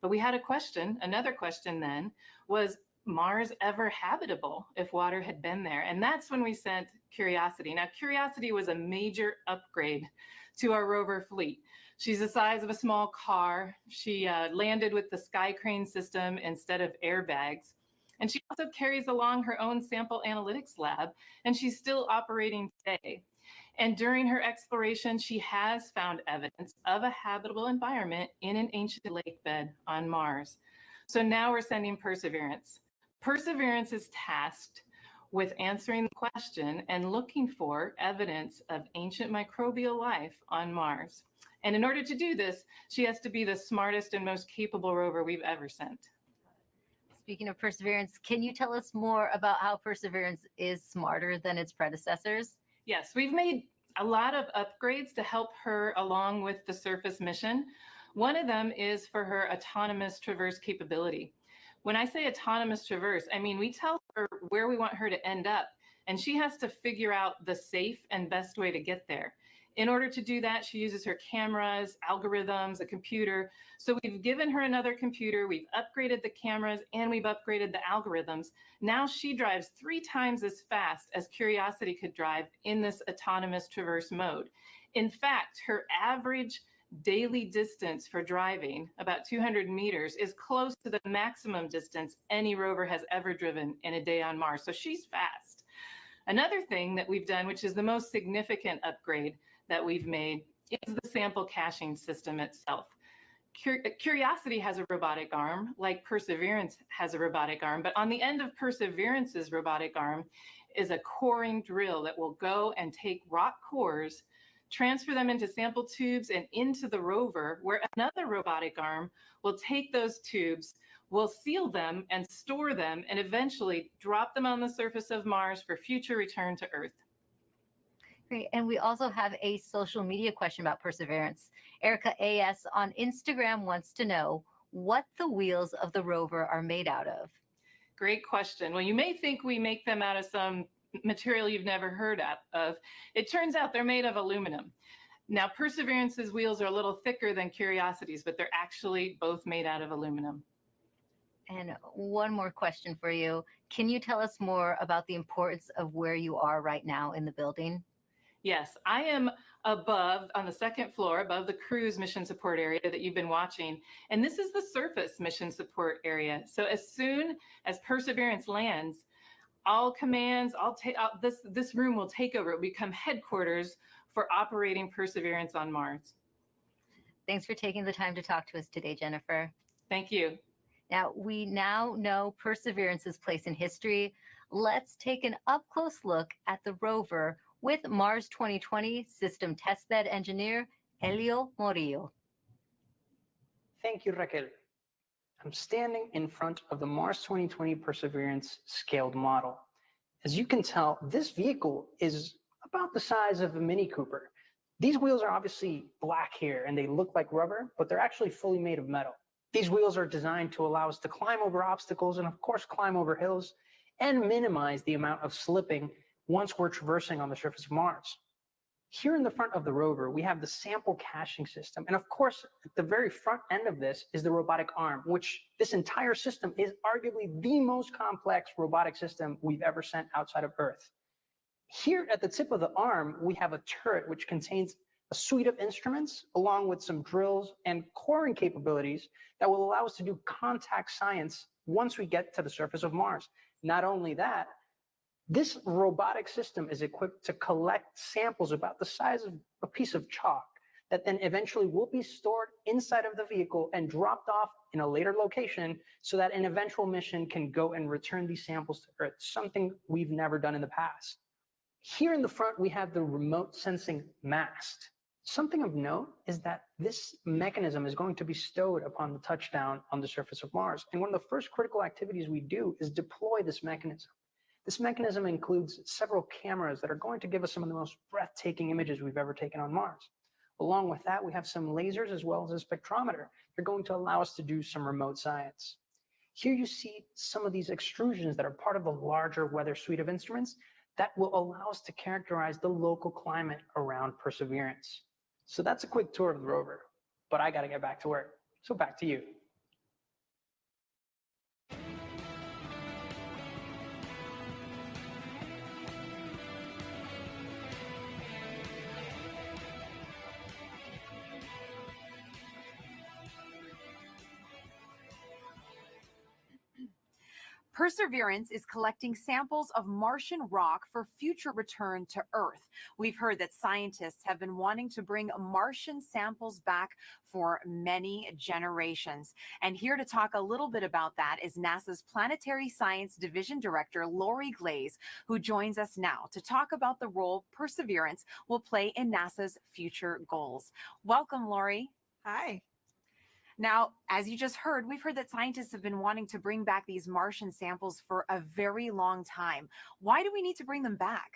[SPEAKER 22] But we had a question. Another question then was Mars ever habitable if water had been there? And that's when we sent Curiosity. Now, Curiosity was a major upgrade to our rover fleet. She's the size of a small car. She landed with the Sky Crane system instead of airbags. And she also carries along her own sample analytics lab, and she's still operating today. And during her exploration, she has found evidence of a habitable environment in an ancient lake bed on Mars. So now we're sending Perseverance. Perseverance is tasked with answering the question and looking for evidence of ancient microbial life on Mars. And in order to do this, she has to be the smartest and most capable rover we've ever sent.
[SPEAKER 3] Speaking of Perseverance, can you tell us more about how Perseverance is smarter than its predecessors?
[SPEAKER 22] Yes, we've made a lot of upgrades to help her along with the surface mission. One of them is for her autonomous traverse capability. When I say autonomous traverse, I mean we tell her where we want her to end up, and she has to figure out the safe and best way to get there. In order to do that, she uses her cameras, algorithms, a computer. So we've given her another computer, we've upgraded the cameras, and we've upgraded the algorithms. Now she drives 3 times as fast as Curiosity could drive in this autonomous traverse mode. In fact, her average daily distance for driving, about 200 meters, is close to the maximum distance any rover has ever driven in a day on Mars. So she's fast. Another thing that we've done, which is the most significant upgrade that we've made, is the sample caching system itself. Curiosity has a robotic arm, like Perseverance has a robotic arm, but on the end of Perseverance's robotic arm is a coring drill that will go and take rock cores transfer them into sample tubes and into the rover, where another robotic arm will take those tubes, will seal them and store them, and eventually drop them on the surface of Mars for future return to Earth.
[SPEAKER 3] Great. And we also have a social media question about Perseverance. Erica AS on Instagram wants to know what the wheels of the rover are made out of.
[SPEAKER 22] Great question. Well, you may think we make them out of some material you've never heard of. It turns out they're made of aluminum. Now, Perseverance's wheels are a little thicker than Curiosity's, but they're actually both made out of aluminum.
[SPEAKER 3] And one more question for you. Can you tell us more about the importance of where you are right now in the building?
[SPEAKER 22] Yes, I am above, on the second floor, above the cruise mission support area that you've been watching. And this is the surface mission support area. So as soon as Perseverance lands, all commands, this room will take over. It will become headquarters for operating Perseverance on Mars.
[SPEAKER 3] Thanks for taking the time to talk to us today, Jennifer.
[SPEAKER 22] Thank you.
[SPEAKER 3] Now, we now know Perseverance's place in history. Let's take an up-close look at the rover with Mars 2020 System Testbed Engineer, Helio Morillo.
[SPEAKER 4] Thank you, Raquel. I'm standing in front of the Mars 2020 Perseverance scaled model. As you can tell, this vehicle is about the size of a Mini Cooper. These wheels are obviously black here and they look like rubber, but they're actually fully made of metal. These wheels are designed to allow us to climb over obstacles and of course climb over hills and minimize the amount of slipping once we're traversing on the surface of Mars. Here in the front of the rover, we have the sample caching system. And of course, at the very front end of this is the robotic arm, which this entire system is arguably the most complex robotic system we've ever sent outside of Earth. Here at the tip of the arm, we have a turret which contains a suite of instruments along with some drills and coring capabilities that will allow us to do contact science once we get to the surface of Mars. Not only that, this robotic system is equipped to collect samples about the size of a piece of chalk that then eventually will be stored inside of the vehicle and dropped off in a later location so that an eventual mission can go and return these samples to Earth, something we've never done in the past. Here in the front, we have the remote sensing mast. Something of note is that this mechanism is going to be stowed upon the touchdown on the surface of Mars. And one of the first critical activities we do is deploy this mechanism. This mechanism includes several cameras that are going to give us some of the most breathtaking images we've ever taken on Mars. Along with that, we have some lasers as well as a spectrometer. They're going to allow us to do some remote science. Here you see some of these extrusions that are part of a larger weather suite of instruments that will allow us to characterize the local climate around Perseverance. So that's a quick tour of the rover, but I got to get back to work. So back to you.
[SPEAKER 20] Perseverance is collecting samples of Martian rock for future return to Earth. We've heard that scientists have been wanting to bring Martian samples back for many generations. And here to talk a little bit about that is NASA's Planetary Science Division Director, Lori Glaze, who joins us now to talk about the role Perseverance will play in NASA's future goals. Welcome, Lori.
[SPEAKER 8] Hi.
[SPEAKER 20] Now, as you just heard, we've heard that scientists have been wanting to bring back these Martian samples for a very long time. Why do we need to bring them back?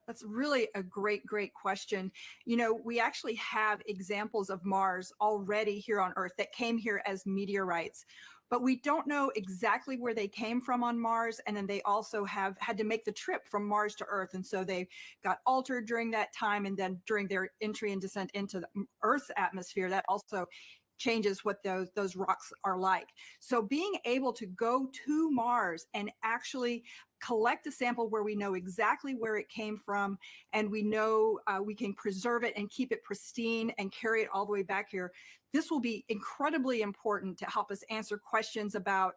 [SPEAKER 8] That's really a great question. You know, we actually have examples of Mars already here on Earth that came here as meteorites, but we don't know exactly where they came from on Mars. And then they also have had to make the trip from Mars to Earth. And so they got altered during that time. And then during their entry and descent into the Earth's atmosphere, that also changes what those rocks are like. So being able to go to Mars and actually collect a sample where we know exactly where it came from, and we know we can preserve it and keep it pristine and carry it all the way back here, this will be incredibly important to help us answer questions about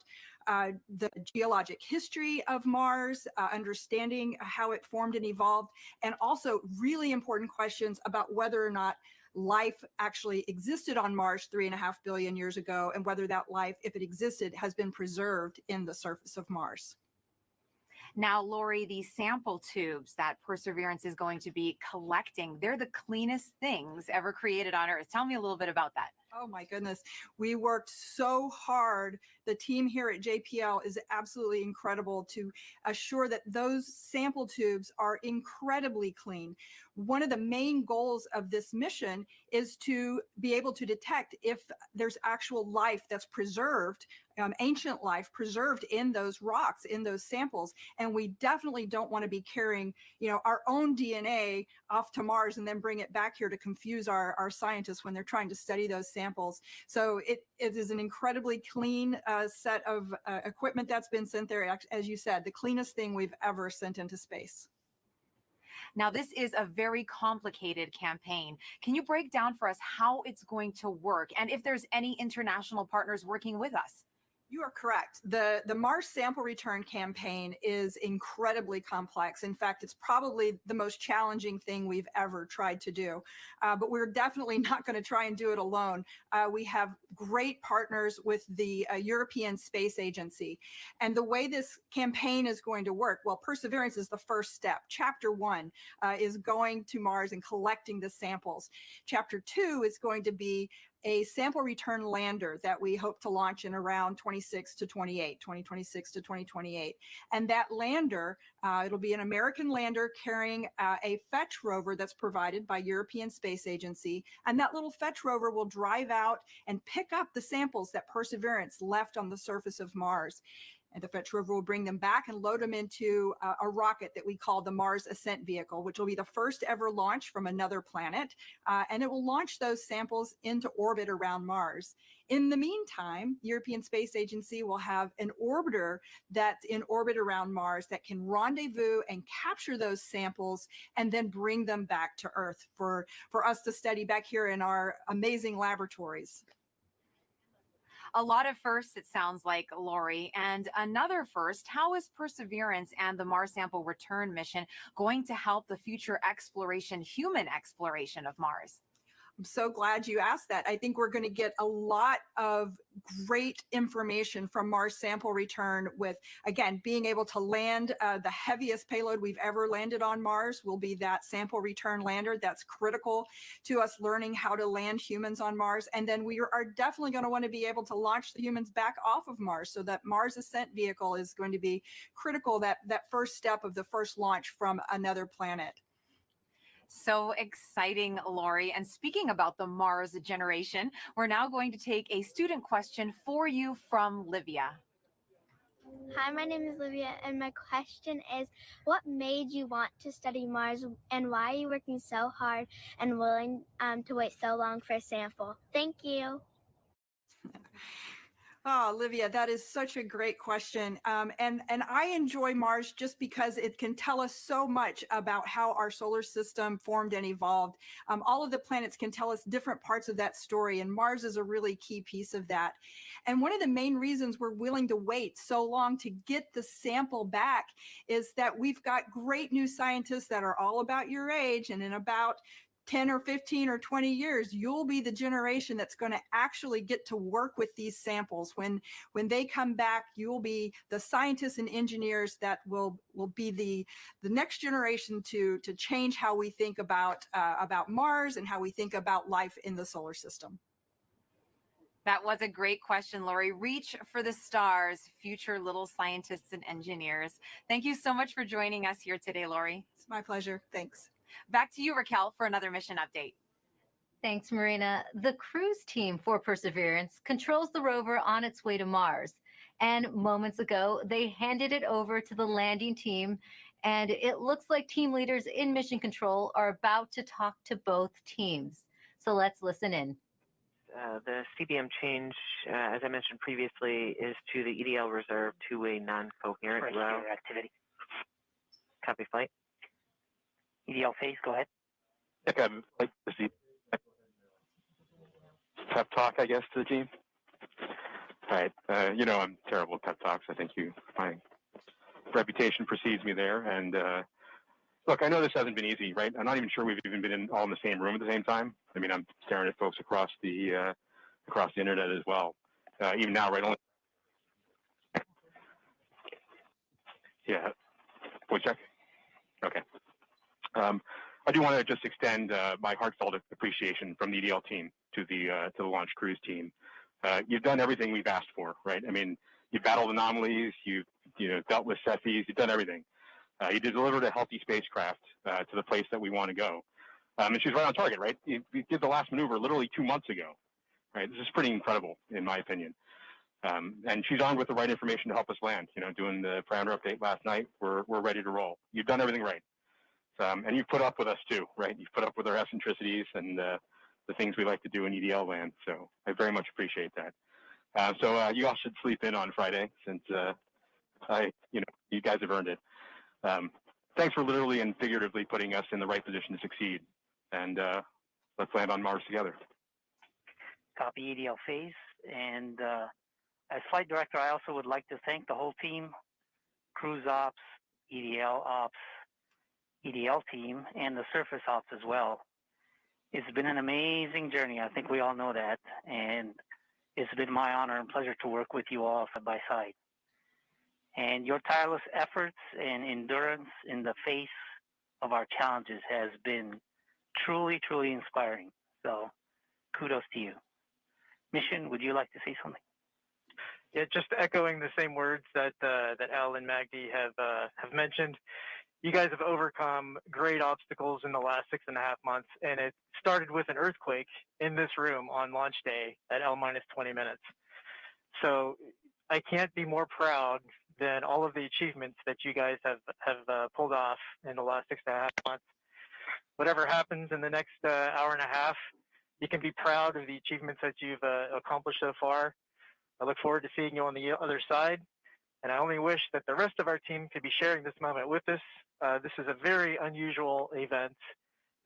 [SPEAKER 8] the geologic history of Mars, understanding how it formed and evolved, and also really important questions about whether or not life actually existed on Mars 3.5 billion years ago, and whether that life, if it existed, has been preserved in the surface of Mars.
[SPEAKER 20] Now, Lori, these sample tubes that Perseverance is going to be collecting, they're the cleanest things ever created on Earth. Tell me a little bit about that.
[SPEAKER 8] Oh my goodness. We worked so hard. The team here at JPL is absolutely incredible to assure that those sample tubes are incredibly clean. One of the main goals of this mission is to be able to detect if there's actual life that's preserved, ancient life preserved in those rocks, in those samples. And we definitely don't want to be carrying, our own DNA off to Mars and then bring it back here to confuse our scientists when they're trying to study those samples. So it is an incredibly clean set of equipment that's been sent there. As you said, the cleanest thing we've ever sent into space.
[SPEAKER 20] Now, this is a very complicated campaign. Can you break down for us how it's going to work and if there's any international partners working with us?
[SPEAKER 8] You are correct. The Mars sample return campaign is incredibly complex. In fact, it's probably the most challenging thing we've ever tried to do. But we're definitely not going to try and do it alone. We have great partners with the European Space Agency. And the way this campaign is going to work, well, Perseverance is the first step. Chapter 1 is going to Mars and collecting the samples. Chapter 2 is going to be a sample return lander that we hope to launch in around 2026 to 2028. And that lander, it'll be an American lander carrying a fetch rover that's provided by European Space Agency. And that little fetch rover will drive out and pick up the samples that Perseverance left on the surface of Mars. And the fetch rover will bring them back and load them into a rocket that we call the Mars Ascent Vehicle, which will be the first ever launch from another planet. And it will launch those samples into orbit around Mars. In the meantime, European Space Agency will have an orbiter that's in orbit around Mars that can rendezvous and capture those samples and then bring them back to Earth for us to study back here in our amazing laboratories.
[SPEAKER 20] A lot of firsts, it sounds like, Lori. And another first, how is Perseverance and the Mars sample return mission going to help the future human exploration of Mars?
[SPEAKER 8] I'm so glad you asked that. I think we're going to get a lot of great information from Mars sample return with, again, being able to land the heaviest payload we've ever landed on Mars will be that sample return lander. That's critical to us learning how to land humans on Mars. And then we are definitely going to want to be able to launch the humans back off of Mars. So that Mars Ascent Vehicle is going to be critical, that first step of the first launch from another planet.
[SPEAKER 20] So exciting, Lori. And speaking about the Mars generation, we're now going to take a student question for you from Livia.
[SPEAKER 11] Hi, my name is Livia, and my question is, what made you want to study Mars, and why are you working so hard and willing to wait so long for a sample? Thank you.
[SPEAKER 8] Oh, Olivia, that is such a great question. And I enjoy Mars just because it can tell us so much about how our solar system formed and evolved. All of the planets can tell us different parts of that story, and Mars is a really key piece of that. And one of the main reasons we're willing to wait so long to get the sample back is that we've got great new scientists that are all about your age, and in about 10 or 15 or 20 years, you'll be the generation that's going to actually get to work with these samples. When they come back, you'll be the scientists and engineers that will be the next generation to change how we think about Mars and how we think about life in the solar system.
[SPEAKER 20] That was a great question, Lori. Reach for the stars, future little scientists and engineers. Thank you so much for joining us here today, Lori.
[SPEAKER 8] It's my pleasure. Thanks.
[SPEAKER 20] Back to you, Raquel, for another mission update.
[SPEAKER 3] Thanks, Marina. The cruise team for Perseverance controls the rover on its way to Mars. And moments ago, they handed it over to the landing team. And it looks like team leaders in mission control are about to talk to both teams. So let's listen in.
[SPEAKER 1] The CBM change, as I mentioned previously, is to the EDL reserve to a non-coherent route.
[SPEAKER 9] Activity.
[SPEAKER 1] Copy flight.
[SPEAKER 9] EDL phase, go ahead.
[SPEAKER 5] Okay, I'd like to see pep talk, I guess, to the team. All right, I'm terrible at pep talks. I think my reputation precedes me there. And look, I know this hasn't been easy, right? I'm not even sure we've even been all in the same room at the same time. I mean, I'm staring at folks across the internet as well. Even now, right? Yeah. Voice check? Okay. I do want to just extend my heartfelt appreciation from the EDL team to the launch cruise team. You've done everything we've asked for, right? I mean, you've battled anomalies, you've dealt with CEFIs, you've done everything. You delivered a healthy spacecraft to the place that we want to go. And she's right on target, right? You did the last maneuver literally 2 months ago, right? This is pretty incredible, in my opinion. And she's armed with the right information to help us land. Doing the parameter update last night, we're ready to roll. You've done everything right. And you've put up with us too, right? You've put up with our eccentricities and the things we like to do in EDL land. So I very much appreciate that. So you all should sleep in on Friday since you guys have earned it. Thanks for literally and figuratively putting us in the right position to succeed. And let's land on Mars together.
[SPEAKER 9] Copy EDL phase. And as flight director, I also would like to thank the whole team, cruise ops, EDL ops, EDL team, and the surface ops as well. It's been an amazing journey. I think we all know that. And it's been my honor and pleasure to work with you all side by side. And your tireless efforts and endurance in the face of our challenges has been truly, truly inspiring. So kudos to you. Mission, would you like to say something?
[SPEAKER 10] Yeah, just echoing the same words that Al and Magdi have mentioned. You guys have overcome great obstacles in the last 6.5 months, and it started with an earthquake in this room on launch day at L-20 minutes. So I can't be more proud than all of the achievements that you guys have pulled off in the last 6.5 months. Whatever happens in the next hour and a half, you can be proud of the achievements that you've accomplished so far. I look forward to seeing you on the other side. And I only wish that the rest of our team could be sharing this moment with us. This is a very unusual event.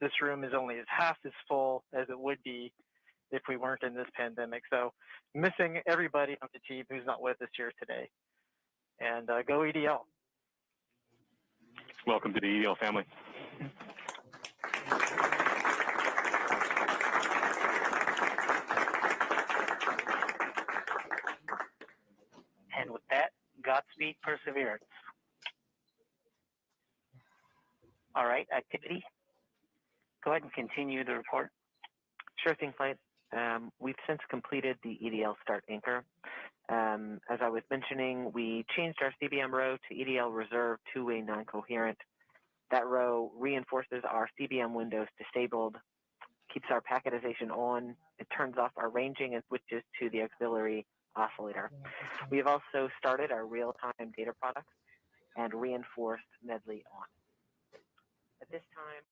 [SPEAKER 10] This room is only half as full as it would be if we weren't in this pandemic. So missing everybody on the team who's not with us here today. And go EDL.
[SPEAKER 5] Welcome to the EDL family.
[SPEAKER 9] And with that, Godspeed Perseverance. All right, activity. Go ahead and continue the report.
[SPEAKER 1] Sure thing, Flight. We've since completed the EDL start anchor. As I was mentioning, we changed our CBM row to EDL reserve two-way non-coherent. That row reinforces our CBM windows disabled, keeps our packetization on, it turns off our ranging and switches to the auxiliary oscillator. We have also started our real-time data products and reinforced Medley on. At this time,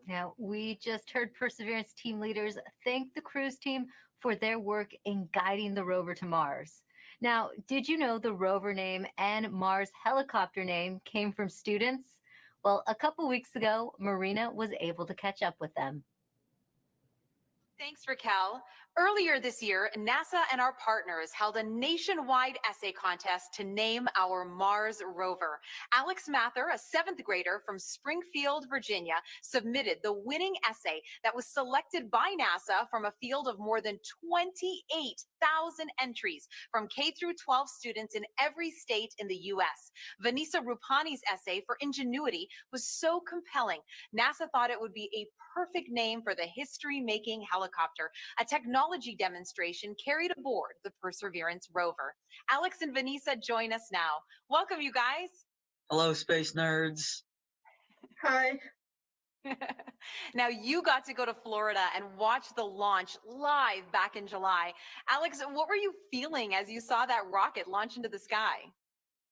[SPEAKER 3] Now, we just heard Perseverance team leaders thank the cruise team for their work in guiding the rover to Mars. Now, did you know the rover name and Mars helicopter name came from students? Well, a couple weeks ago, Marina was able to catch up with them.
[SPEAKER 20] Thanks, Raquel. Earlier this year, NASA and our partners held a nationwide essay contest to name our Mars rover. Alex Mather, a 7th grader from Springfield, Virginia, submitted the winning essay that was selected by NASA from a field of more than 28,000 entries from K through 12 students in every state in the U.S. Vanessa Rupani's essay for Ingenuity was so compelling, NASA thought it would be a perfect name for the history-making helicopter, a technology demonstration carried aboard the Perseverance rover. Alex and Vanessa join us now. Welcome, you guys.
[SPEAKER 13] Hello, space nerds.
[SPEAKER 20] Hi. Now, you got to go to Florida and watch the launch live back in July. Alex, what were you feeling as you saw that rocket launch into the sky?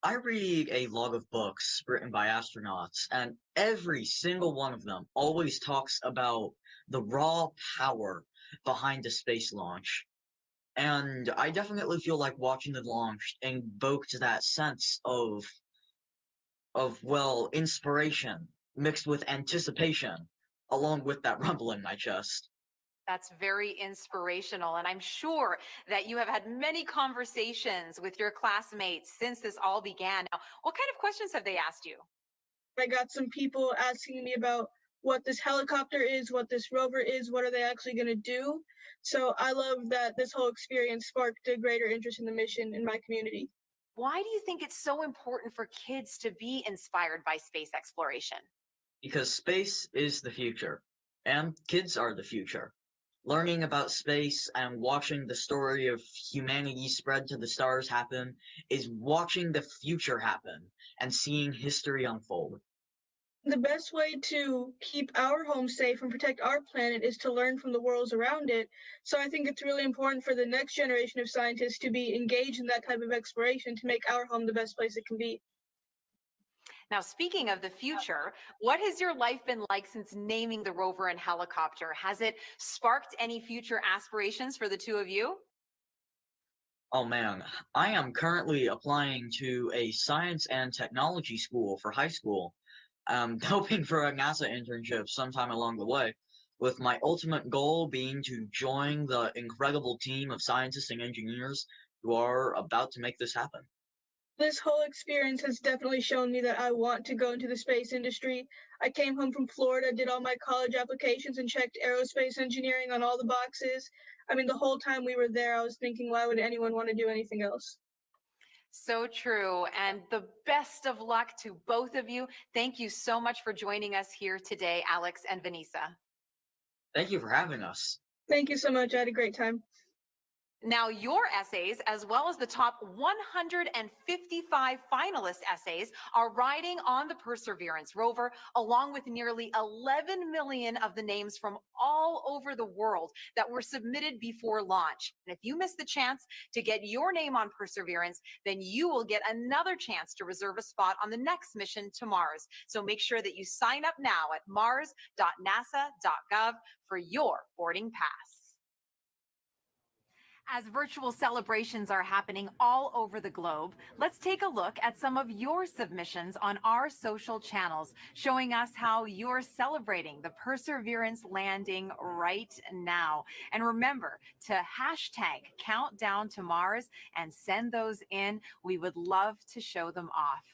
[SPEAKER 13] I read a lot of books written by astronauts, and every single one of them always talks about the raw power behind a space launch. And I definitely feel like watching the launch invoked that sense of inspiration mixed with anticipation, along with that rumble in my chest.
[SPEAKER 20] That's very inspirational, and I'm sure that you have had many conversations with your classmates since this all began. Now, what kind of questions have they asked you?
[SPEAKER 23] I got some people asking me about what this helicopter is, what this rover is, what are they actually going to do. So I love that this whole experience sparked a greater interest in the mission in my community.
[SPEAKER 20] Why do you think it's so important for kids to be inspired by space exploration?
[SPEAKER 13] Because space is the future, and kids are the future. Learning about space and watching the story of humanity spread to the stars happen is watching the future happen and seeing history unfold.
[SPEAKER 23] The best way to keep our home safe and protect our planet is to learn from the worlds around it. So I think it's really important for the next generation of scientists to be engaged in that type of exploration to make our home the best place it can be.
[SPEAKER 20] Now, speaking of the future, what has your life been like since naming the rover and helicopter? Has it sparked any future aspirations for the two of you?
[SPEAKER 13] Oh man, I am currently applying to a science and technology school for high school. Hoping for a NASA internship sometime along the way, with my ultimate goal being to join the incredible team of scientists and engineers who are about to make this happen.
[SPEAKER 23] This whole experience has definitely shown me that I want to go into the space industry. I came home from Florida, did all my college applications, and checked aerospace engineering on all the boxes. I mean, the whole time we were there, I was thinking, why would anyone want to do anything else?
[SPEAKER 20] So true. And the best of luck to both of you. Thank you so much for joining us here today, Alex and Vanessa.
[SPEAKER 13] Thank you for having us.
[SPEAKER 23] Thank you so much. I had a great time.
[SPEAKER 20] Now, your essays, as well as the top 155 finalist essays, are riding on the Perseverance rover, along with nearly 11 million of the names from all over the world that were submitted before launch. And if you miss the chance to get your name on Perseverance, then you will get another chance to reserve a spot on the next mission to Mars. So make sure that you sign up now at mars.nasa.gov for your boarding pass. As virtual celebrations are happening all over the globe, let's take a look at some of your submissions on our social channels, showing us how you're celebrating the Perseverance landing right now. And remember to hashtag countdown to Mars and send those in. We would love to show them off.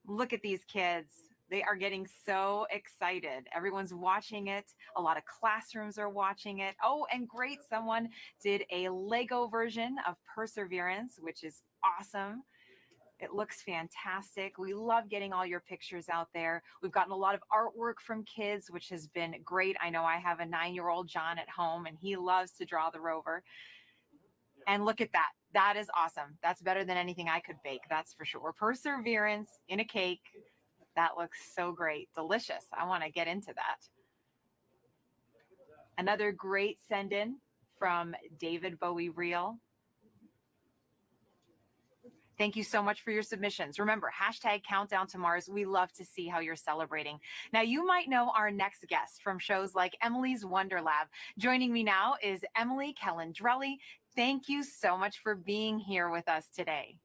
[SPEAKER 20] Look at these kids. They are getting so excited. Everyone's watching it. A lot of classrooms are watching it. Oh, and great. Someone did a Lego version of Perseverance, which is awesome. It looks fantastic. We love getting all your pictures out there. We've gotten a lot of artwork from kids, which has been great. I know I have a 9-year-old John at home, and he loves to draw the rover. And look at that. That is awesome. That's better than anything I could bake, that's for sure. Perseverance in a cake. That looks so great. Delicious. I want to get into that. Another great send-in from David Bowie Reel. Thank you so much for your submissions. Remember, hashtag countdown to Mars. We love to see how you're celebrating. Now, you might know our next guest from shows like Emily's Wonder Lab. Joining me now is Emily Calandrelli. Thank you so much for being here with us today.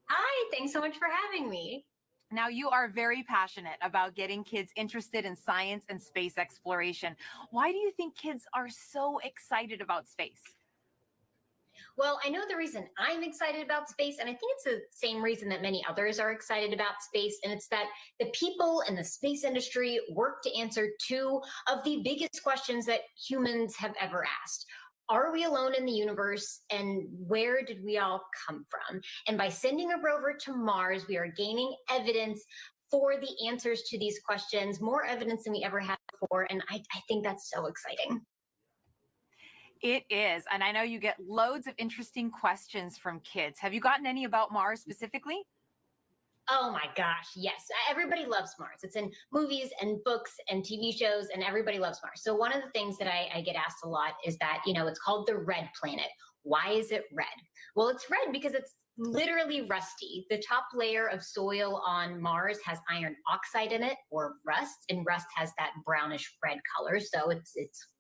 [SPEAKER 7] Hi, thanks so much for having me.
[SPEAKER 20] Now, you are very passionate about getting kids interested in science and space exploration. Why do you think kids are so excited about space?
[SPEAKER 7] Well, I know the reason I'm excited about space, and I think it's the same reason that many others are excited about space, and it's that the people in the space industry work to answer two of the biggest questions that humans have ever asked. Are we alone in the universe, and where did we all come from? And by sending a rover to Mars, we are gaining evidence for the answers to these questions, more evidence than we ever had before, and I think that's so exciting.
[SPEAKER 20] It is, and I know you get loads of interesting questions from kids. Have you gotten any about Mars specifically?
[SPEAKER 7] Oh my gosh, yes. Everybody loves Mars. It's in movies and books and TV shows, and everybody loves Mars. So one of the things that I get asked a lot is that, it's called the red planet. Why is it red? Well, it's red because it's literally rusty. The top layer of soil on Mars has iron oxide in it, or rust, and rust has that brownish red color. So it's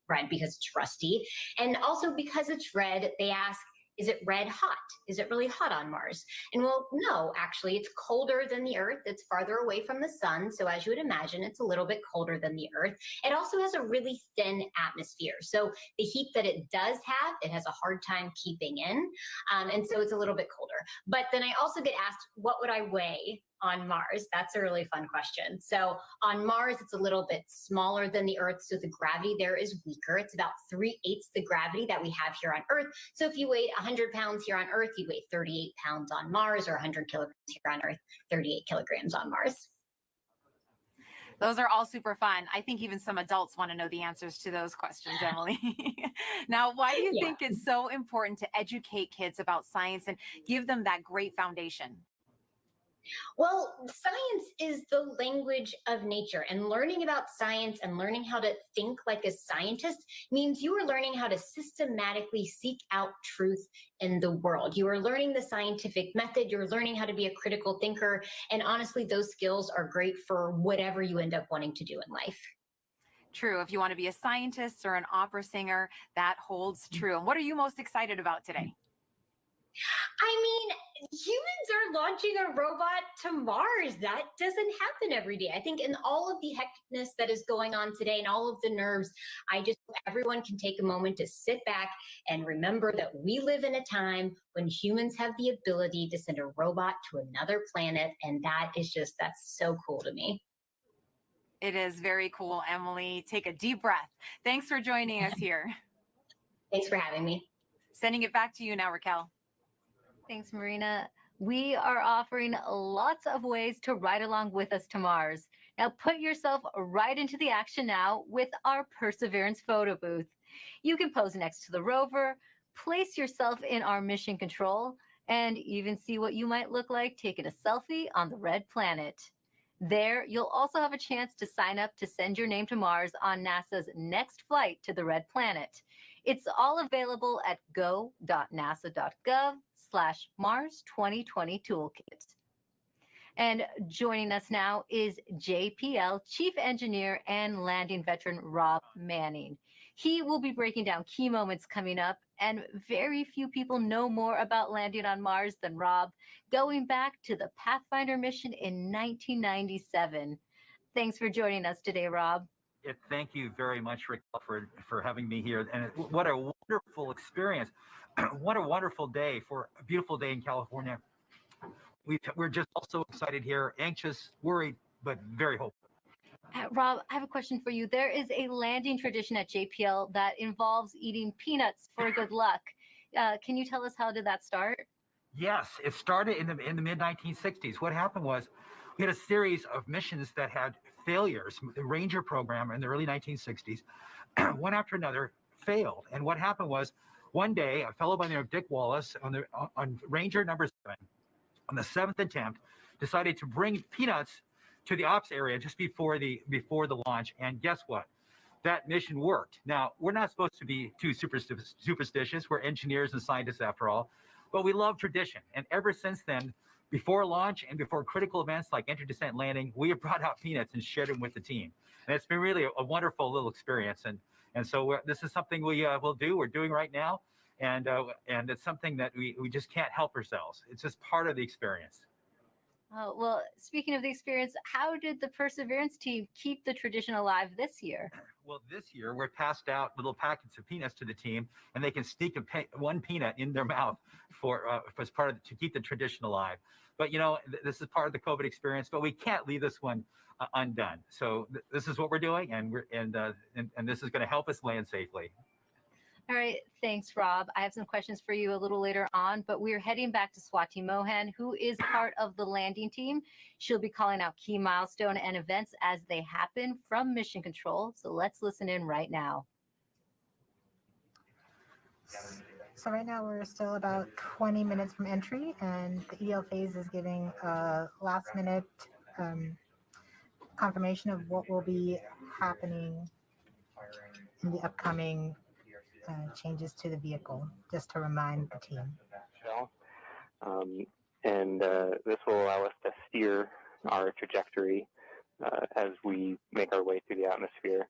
[SPEAKER 7] red because it's rusty. And also because it's red, they ask, is it red hot? Is it really hot on Mars? And well, no, actually, it's colder than the Earth. It's farther away from the sun. So as you would imagine, it's a little bit colder than the Earth. It also has a really thin atmosphere. So the heat that it does have, it has a hard time keeping in. And so it's a little bit colder. But then I also get asked, what would I weigh on Mars? That's a really fun question. So on Mars, it's a little bit smaller than the Earth, so the gravity there is weaker. It's about 3/8 the gravity that we have here on Earth. So if you weighed 100 pounds here on Earth, you weigh 38 pounds on Mars, or 100 kilograms here on Earth, 38 kilograms on Mars.
[SPEAKER 20] Those are all super fun. I think even some adults want to know the answers to those questions, Emily. Now, why do you think it's so important to educate kids about science and give them that great foundation?
[SPEAKER 7] Well, science is the language of nature, and learning about science and learning how to think like a scientist means you are learning how to systematically seek out truth in the world. You are learning the scientific method, you're learning how to be a critical thinker, and honestly, those skills are great for whatever you end up wanting to do in life.
[SPEAKER 20] True. If you want to be a scientist or an opera singer, that holds true. And what are you most excited about today?
[SPEAKER 7] I mean, humans are launching a robot to Mars. That doesn't happen every day. I think in all of the hecticness that is going on today and all of the nerves, I just hope everyone can take a moment to sit back and remember that we live in a time when humans have the ability to send a robot to another planet. And that's so cool to me.
[SPEAKER 20] It is very cool, Emily. Take a deep breath. Thanks for joining us here.
[SPEAKER 7] Thanks for having me.
[SPEAKER 20] Sending it back to you now, Raquel.
[SPEAKER 3] Thanks, Marina. We are offering lots of ways to ride along with us to Mars. Now put yourself right into the action now with our Perseverance photo booth. You can pose next to the rover, place yourself in our mission control, and even see what you might look like taking a selfie on the red planet. There, you'll also have a chance to sign up to send your name to Mars on NASA's next flight to the red planet. It's all available at go.nasa.gov/Mars 2020 Toolkit. And joining us now is JPL Chief Engineer and Landing Veteran Rob Manning. He will be breaking down key moments coming up, and very few people know more about landing on Mars than Rob, going back to the Pathfinder mission in 1997. Thanks for joining us today, Rob.
[SPEAKER 6] Thank you very much, Raquel, for having me here. And what a wonderful experience. What a wonderful day for a beautiful day in California. We're just also excited here, anxious, worried, but very hopeful.
[SPEAKER 3] Rob, I have a question for you. There is a landing tradition at JPL that involves eating peanuts for good luck. Can you tell us how did that start?
[SPEAKER 6] Yes, it started in the mid-1960s. What happened was we had a series of missions that had failures. The Ranger program in the early 1960s, one after another, failed. And what happened was one day, a fellow by the name of Dick Wallace on Ranger number 7, on the 7th attempt, decided to bring peanuts to the ops area just before the launch. And guess what? That mission worked. Now, we're not supposed to be too superstitious. We're engineers and scientists after all, but we love tradition. And ever since then, before launch and before critical events like entry, descent, landing, we have brought out peanuts and shared them with the team. And it's been really a wonderful little experience. And so this is something we will do. We're doing right now. And it's something that we just can't help ourselves. It's just part of the experience.
[SPEAKER 3] Well, speaking of the experience, how did the Perseverance team keep the tradition alive this year?
[SPEAKER 6] Well, this year we're passed out little packets of peanuts to the team, and they can sneak one peanut in their mouth as part of to keep the tradition alive. But this is part of the COVID experience, but we can't leave this one undone. So this is what we're doing, and this is going to help us land safely.
[SPEAKER 3] All right. Thanks, Rob. I have some questions for you a little later on, but we're heading back to Swati Mohan, who is part of the landing team. She'll be calling out key milestone and events as they happen from Mission Control. So let's listen in right now.
[SPEAKER 2] So right now we're still about 20 minutes from entry, and the EL phase is giving a last-minute confirmation of what will be happening in the upcoming changes to the vehicle, just to remind the team.
[SPEAKER 5] This will allow us to steer our trajectory as we make our way through the atmosphere.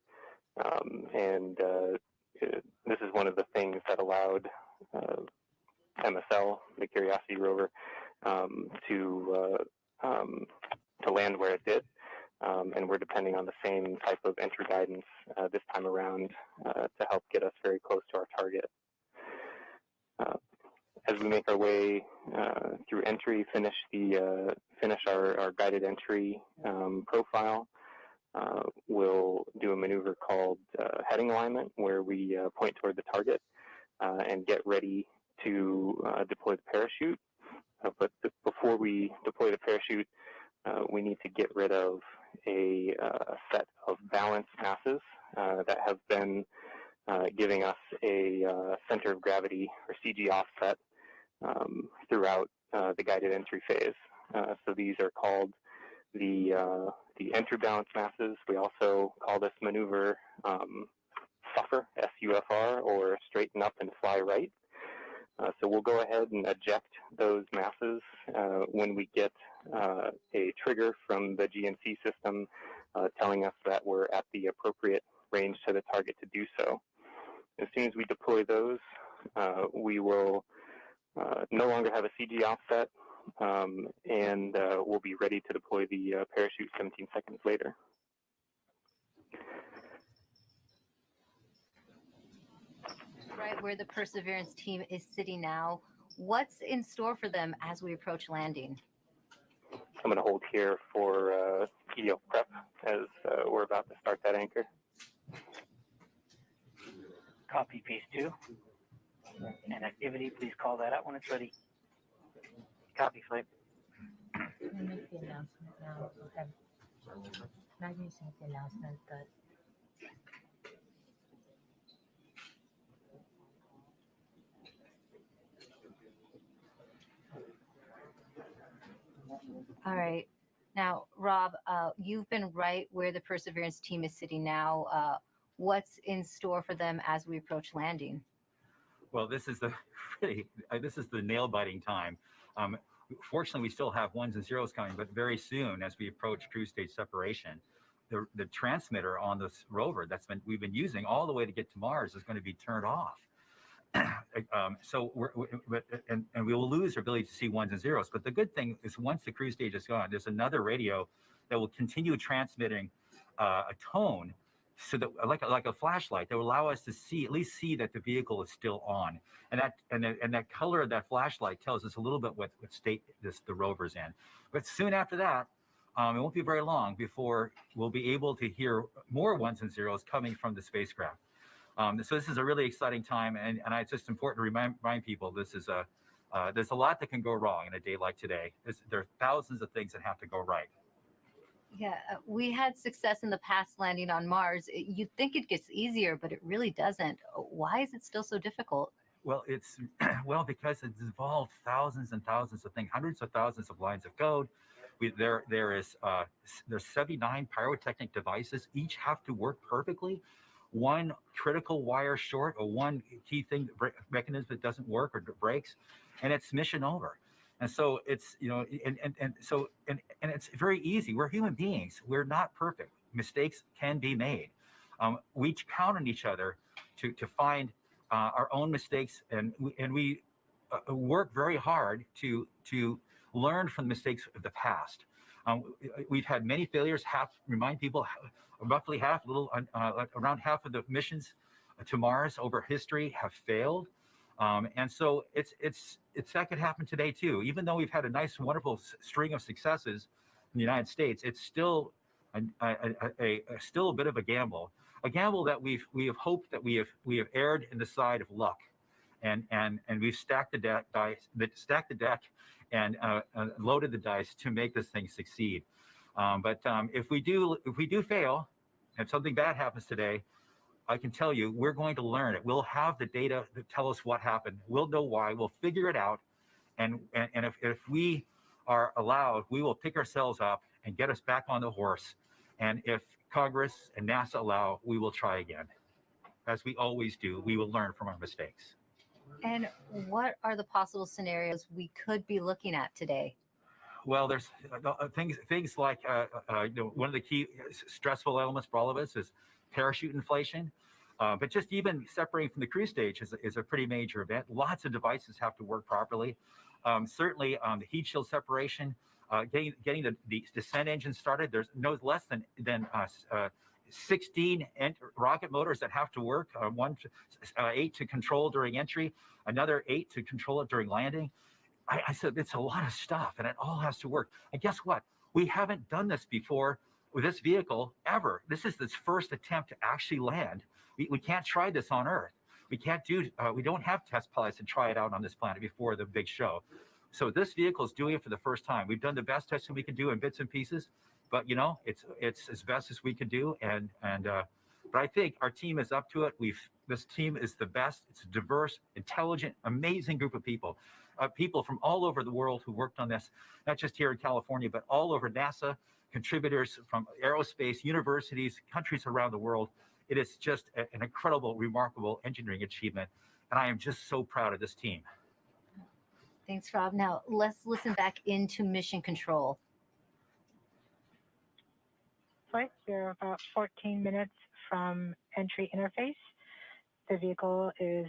[SPEAKER 5] This is one of the things that allowed MSL, the Curiosity rover, to land where it did. And we're depending on the same type of entry guidance this time around to help get us very close to our target. As we make our way through entry, finish our guided entry profile. We'll do a maneuver called heading alignment, where we point toward the target and get ready to deploy the parachute. But before we deploy the parachute, we need to get rid of a set of balance masses that have been giving us a center of gravity, or CG offset, throughout the guided entry phase. So these are called the entry balance masses. We also call this maneuver SUFR, S-U-F-R, or straighten up and fly right. So we'll go ahead and eject those masses when we get a trigger from the GNC system telling us that we're at the appropriate range to the target to do so. As soon as we deploy those, we will no longer have a CG offset, and we'll be ready to deploy the parachute 17 seconds later.
[SPEAKER 3] Right where the Perseverance team is sitting now, what's in store for them as we approach landing?
[SPEAKER 5] I'm going to hold here for EDL prep as we're about to start that anchor.
[SPEAKER 9] Copy phase 2. And activity, please call that out when it's ready. Copy flight.
[SPEAKER 2] Make the announcement now. Go ahead. Magnus make the announcement that.
[SPEAKER 3] All right. Now, Rob, you've been right where the Perseverance team is sitting now. What's in store for them as we approach landing?
[SPEAKER 6] Well, this is the nail-biting time. Fortunately, we still have ones and zeros coming, but very soon, as we approach cruise stage separation, the transmitter on this rover we've been using all the way to get to Mars is going to be turned off. So we will lose our ability to see ones and zeros. But the good thing is, once the cruise stage is gone, there's another radio that will continue transmitting a tone, so that like a flashlight, that will allow us to at least see that the vehicle is still on. And that color of that flashlight tells us a little bit what state the rover's in. But soon after that, it won't be very long before we'll be able to hear more ones and zeros coming from the spacecraft. So this is a really exciting time, and it's just important to remind people this is there's a lot that can go wrong in a day like today. There are thousands of things that have to go right.
[SPEAKER 3] Yeah, we had success in the past landing on Mars. You'd think it gets easier, but it really doesn't. Why is it still so difficult?
[SPEAKER 6] Well, it's because it's involved thousands and thousands of things, hundreds of thousands of lines of code. There's 79 pyrotechnic devices. Each have to work perfectly. One critical wire short, or one key thing, mechanism that doesn't work or breaks, and it's mission over. And so it's, and it's very easy. We're human beings. We're not perfect. Mistakes can be made. We count on each other to find our own mistakes, and we work very hard to learn from the mistakes of the past. We've had many failures. Remind people, roughly around half of the missions to Mars over history have failed. And so that could happen today too. Even though we've had a nice, wonderful string of successes in the United States, it's still still a bit of a gamble that we have hoped that we have erred in the side of luck, and we've stacked the deck and loaded the dice to make this thing succeed. But if we do fail, if something bad happens today, I can tell you we're going to learn it. We'll have the data that tell us what happened. We'll know why. We'll figure it out. And if we are allowed, we will pick ourselves up and get us back on the horse. And if Congress and NASA allow, we will try again. As we always do, we will learn from our mistakes.
[SPEAKER 3] And what are the possible scenarios we could be looking at today?
[SPEAKER 6] Well, there's things like one of the key stressful elements for all of us is parachute inflation. But just even separating from the cruise stage is a pretty major event. Lots of devices have to work properly. Certainly, the heat shield separation, getting the descent engine started. There's no less than 16 rocket motors that have to work. 8 to control during entry, another 8 to control it during landing. I said, it's a lot of stuff and it all has to work. And guess what? We haven't done this before with this vehicle ever. This is its first attempt to actually land. We can't try this on Earth. We can't do, we don't have test pilots and try it out on this planet before the big show. So this vehicle is doing it for the first time. We've done the best testing we can do in bits and pieces, but you know, it's as best as we can do. But I think our team is up to it. This team is the best. It's a diverse, intelligent, amazing group of people. People from all over the world who worked on this, not just here in California, but all over NASA, contributors from aerospace, universities, countries around the world. It is just an incredible, remarkable engineering achievement. And I am just so proud of this team.
[SPEAKER 3] Thanks, Rob. Now let's listen back into mission control.
[SPEAKER 2] Flight, we're about 14 minutes from entry interface. The vehicle is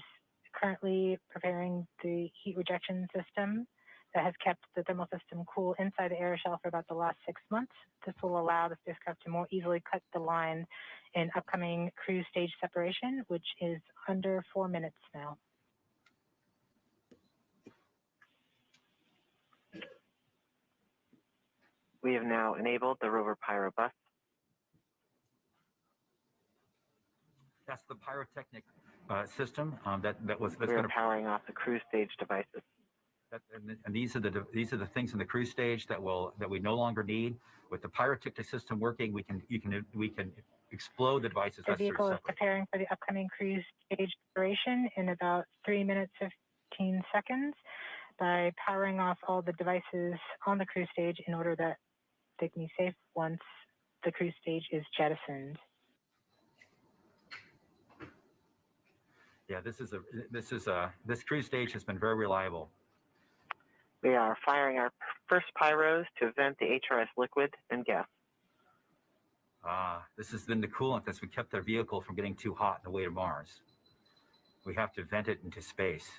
[SPEAKER 2] currently preparing the heat rejection system that has kept the thermal system cool inside the air shell for about the last 6 months. This will allow the spacecraft to more easily cut the line in upcoming cruise stage separation, which is under 4 minutes now.
[SPEAKER 1] We have now enabled the rover pyro bus.
[SPEAKER 6] That's the pyrotechnic system that's
[SPEAKER 1] We're
[SPEAKER 6] going to
[SPEAKER 1] powering off the cruise stage devices.
[SPEAKER 6] And these are the things in the cruise stage that we no longer need. With the pyrotechnic system working, we can explode the devices.
[SPEAKER 2] The vehicle is preparing for the upcoming cruise stage separation in about 3 minutes 15 seconds by powering off all the devices on the cruise stage in order that they can be safe once the cruise stage is jettisoned.
[SPEAKER 6] Yeah, this cruise stage has been very reliable.
[SPEAKER 1] We are firing our first pyros to vent the HRS liquid and gas.
[SPEAKER 6] This has been the coolant that's kept their vehicle from getting too hot on the way to Mars. We have to vent it into space.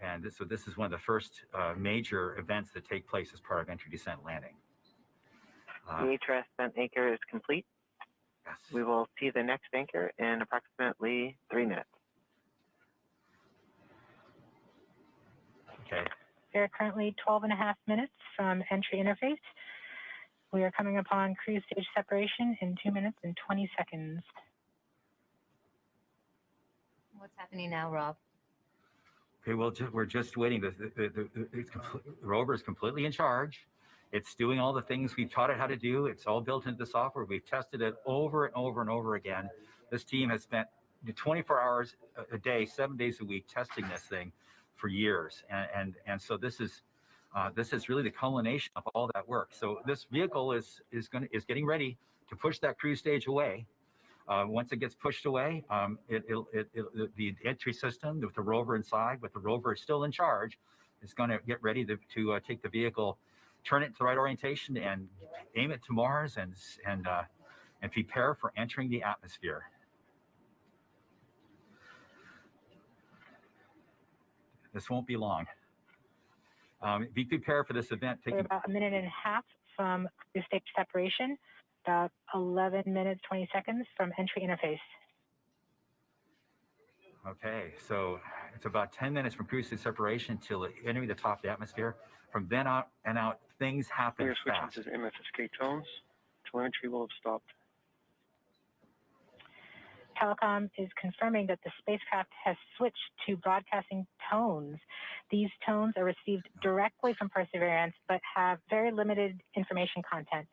[SPEAKER 6] And this is one of the first major events that take place as part of entry, descent, landing.
[SPEAKER 1] The HRS vent anchor is complete.
[SPEAKER 6] Yes.
[SPEAKER 1] We will see the next anchor in approximately 3 minutes.
[SPEAKER 6] Okay.
[SPEAKER 2] We are currently 12.5 minutes from entry interface. We are coming upon cruise stage separation in 2 minutes and 20 seconds.
[SPEAKER 3] What's happening now, Rob?
[SPEAKER 6] Okay, well, we're just waiting. The rover is completely in charge. It's doing all the things we've taught it how to do. It's all built into the software. We've tested it over and over and over again. This team has spent 24 hours a day, 7 days a week testing this thing for years. And so this is really the culmination of all that work. So this vehicle is getting ready to push that cruise stage away. Once it gets pushed away, the entry system with the rover inside, with the rover still in charge, is going to get ready to take the vehicle, turn it to the right orientation, and aim it to Mars, and prepare for entering the atmosphere. This won't be long. Be prepared for this event.
[SPEAKER 2] We're about 1.5 minutes from cruise stage separation, about 11 minutes, 20 seconds from entry interface.
[SPEAKER 6] Okay, so it's about 10 minutes from cruise stage separation till entering the top of the atmosphere. From then out, things happen
[SPEAKER 15] We are
[SPEAKER 6] fast.
[SPEAKER 15] switching to MFSK tones. Telemetry will have stopped.
[SPEAKER 2] Telecom is confirming that the spacecraft has switched to broadcasting tones. These tones are received directly from Perseverance, but have very limited information content.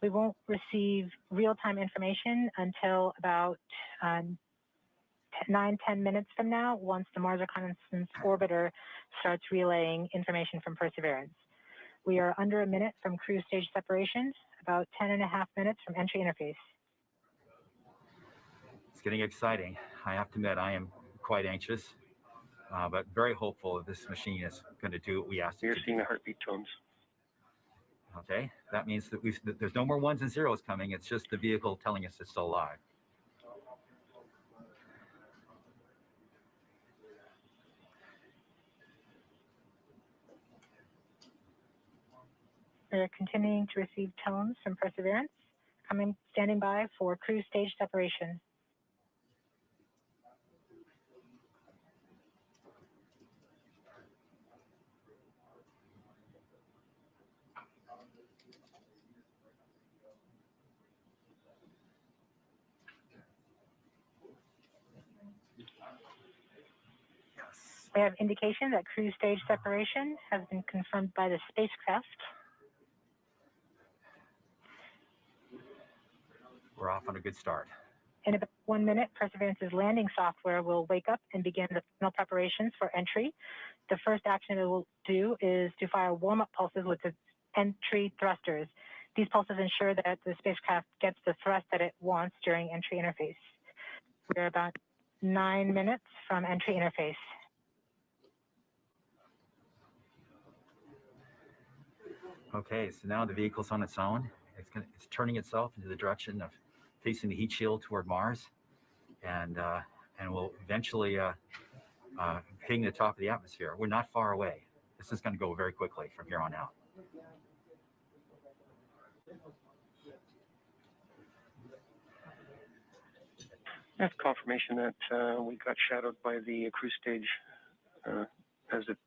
[SPEAKER 2] We won't receive real-time information until about 9-10 minutes from now, once the Mars Reconnaissance Orbiter starts relaying information from Perseverance. We are under 1 minute from cruise stage separation, about 10.5 minutes from entry interface.
[SPEAKER 6] It's getting exciting. I have to admit, I am quite anxious, but very hopeful that this machine is going to do what we asked it to do.
[SPEAKER 15] You're seeing the heartbeat tones.
[SPEAKER 6] Okay, that means that there's no more ones and zeros coming. It's just the vehicle telling us it's still alive.
[SPEAKER 2] We're continuing to receive tones from Perseverance, standing by for cruise stage separation. We have indication that cruise stage separation has been confirmed by the spacecraft.
[SPEAKER 6] We're off on a good start.
[SPEAKER 2] In about 1 minute, Perseverance's landing software will wake up and begin the final preparations for entry. The first action it will do is to fire warm-up pulses with its entry thrusters. These pulses ensure that the spacecraft gets the thrust that it wants during entry interface. We're about 9 minutes from entry interface.
[SPEAKER 6] Okay, so now the vehicle's on its own. It's turning itself into the direction of facing the heat shield toward Mars, and will eventually hitting the top of the atmosphere. We're not far away. This is going to go very quickly from here on out.
[SPEAKER 15] That's confirmation that we got shadowed by the cruise stage as it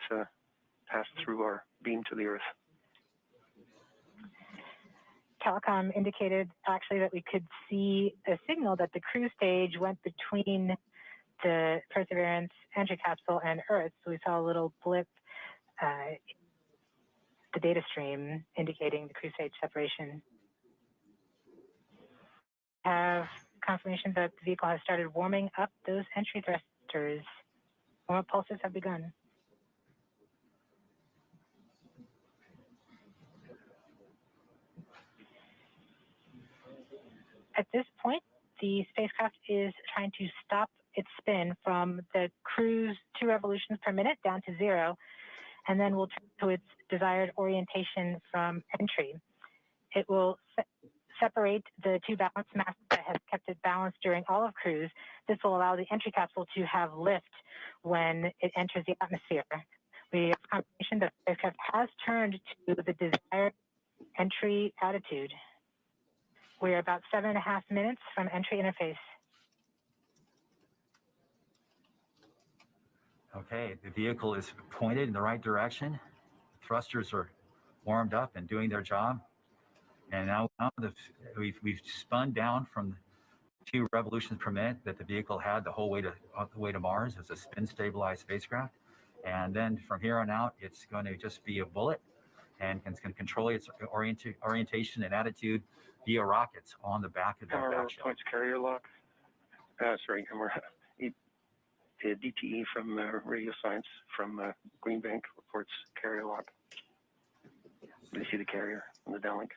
[SPEAKER 15] passed through our beam to the Earth.
[SPEAKER 2] Telecom indicated actually that we could see a signal that the cruise stage went between the Perseverance entry capsule and Earth. So we saw a little blip, the data stream indicating the cruise stage separation. Have confirmation that the vehicle has started warming up those entry thrusters. Warm-up pulses have begun. At this point, the spacecraft is trying to stop its spin from the cruise 2 revolutions per minute down to 0, and then will turn to its desired orientation from entry. It will separate the 2 balance masses that has kept it balanced during all of cruise. This will allow the entry capsule to have lift when it enters the atmosphere. We have confirmation that the spacecraft has turned to the desired entry attitude. We're about 7.5 minutes from entry interface.
[SPEAKER 6] Okay, the vehicle is pointed in the right direction. Thrusters are warmed up and doing their job. And now we've spun down from 2 revolutions per minute that the vehicle had the whole way to Mars as a spin-stabilized spacecraft. And then from here on out, it's going to just be a bullet, and it's going to control its orientation and attitude via rockets on the back of the back shell.
[SPEAKER 15] Points carrier lock. Sorry, the DTE from Radio Science from Green Bank reports carrier lock. You see the carrier on the downlink.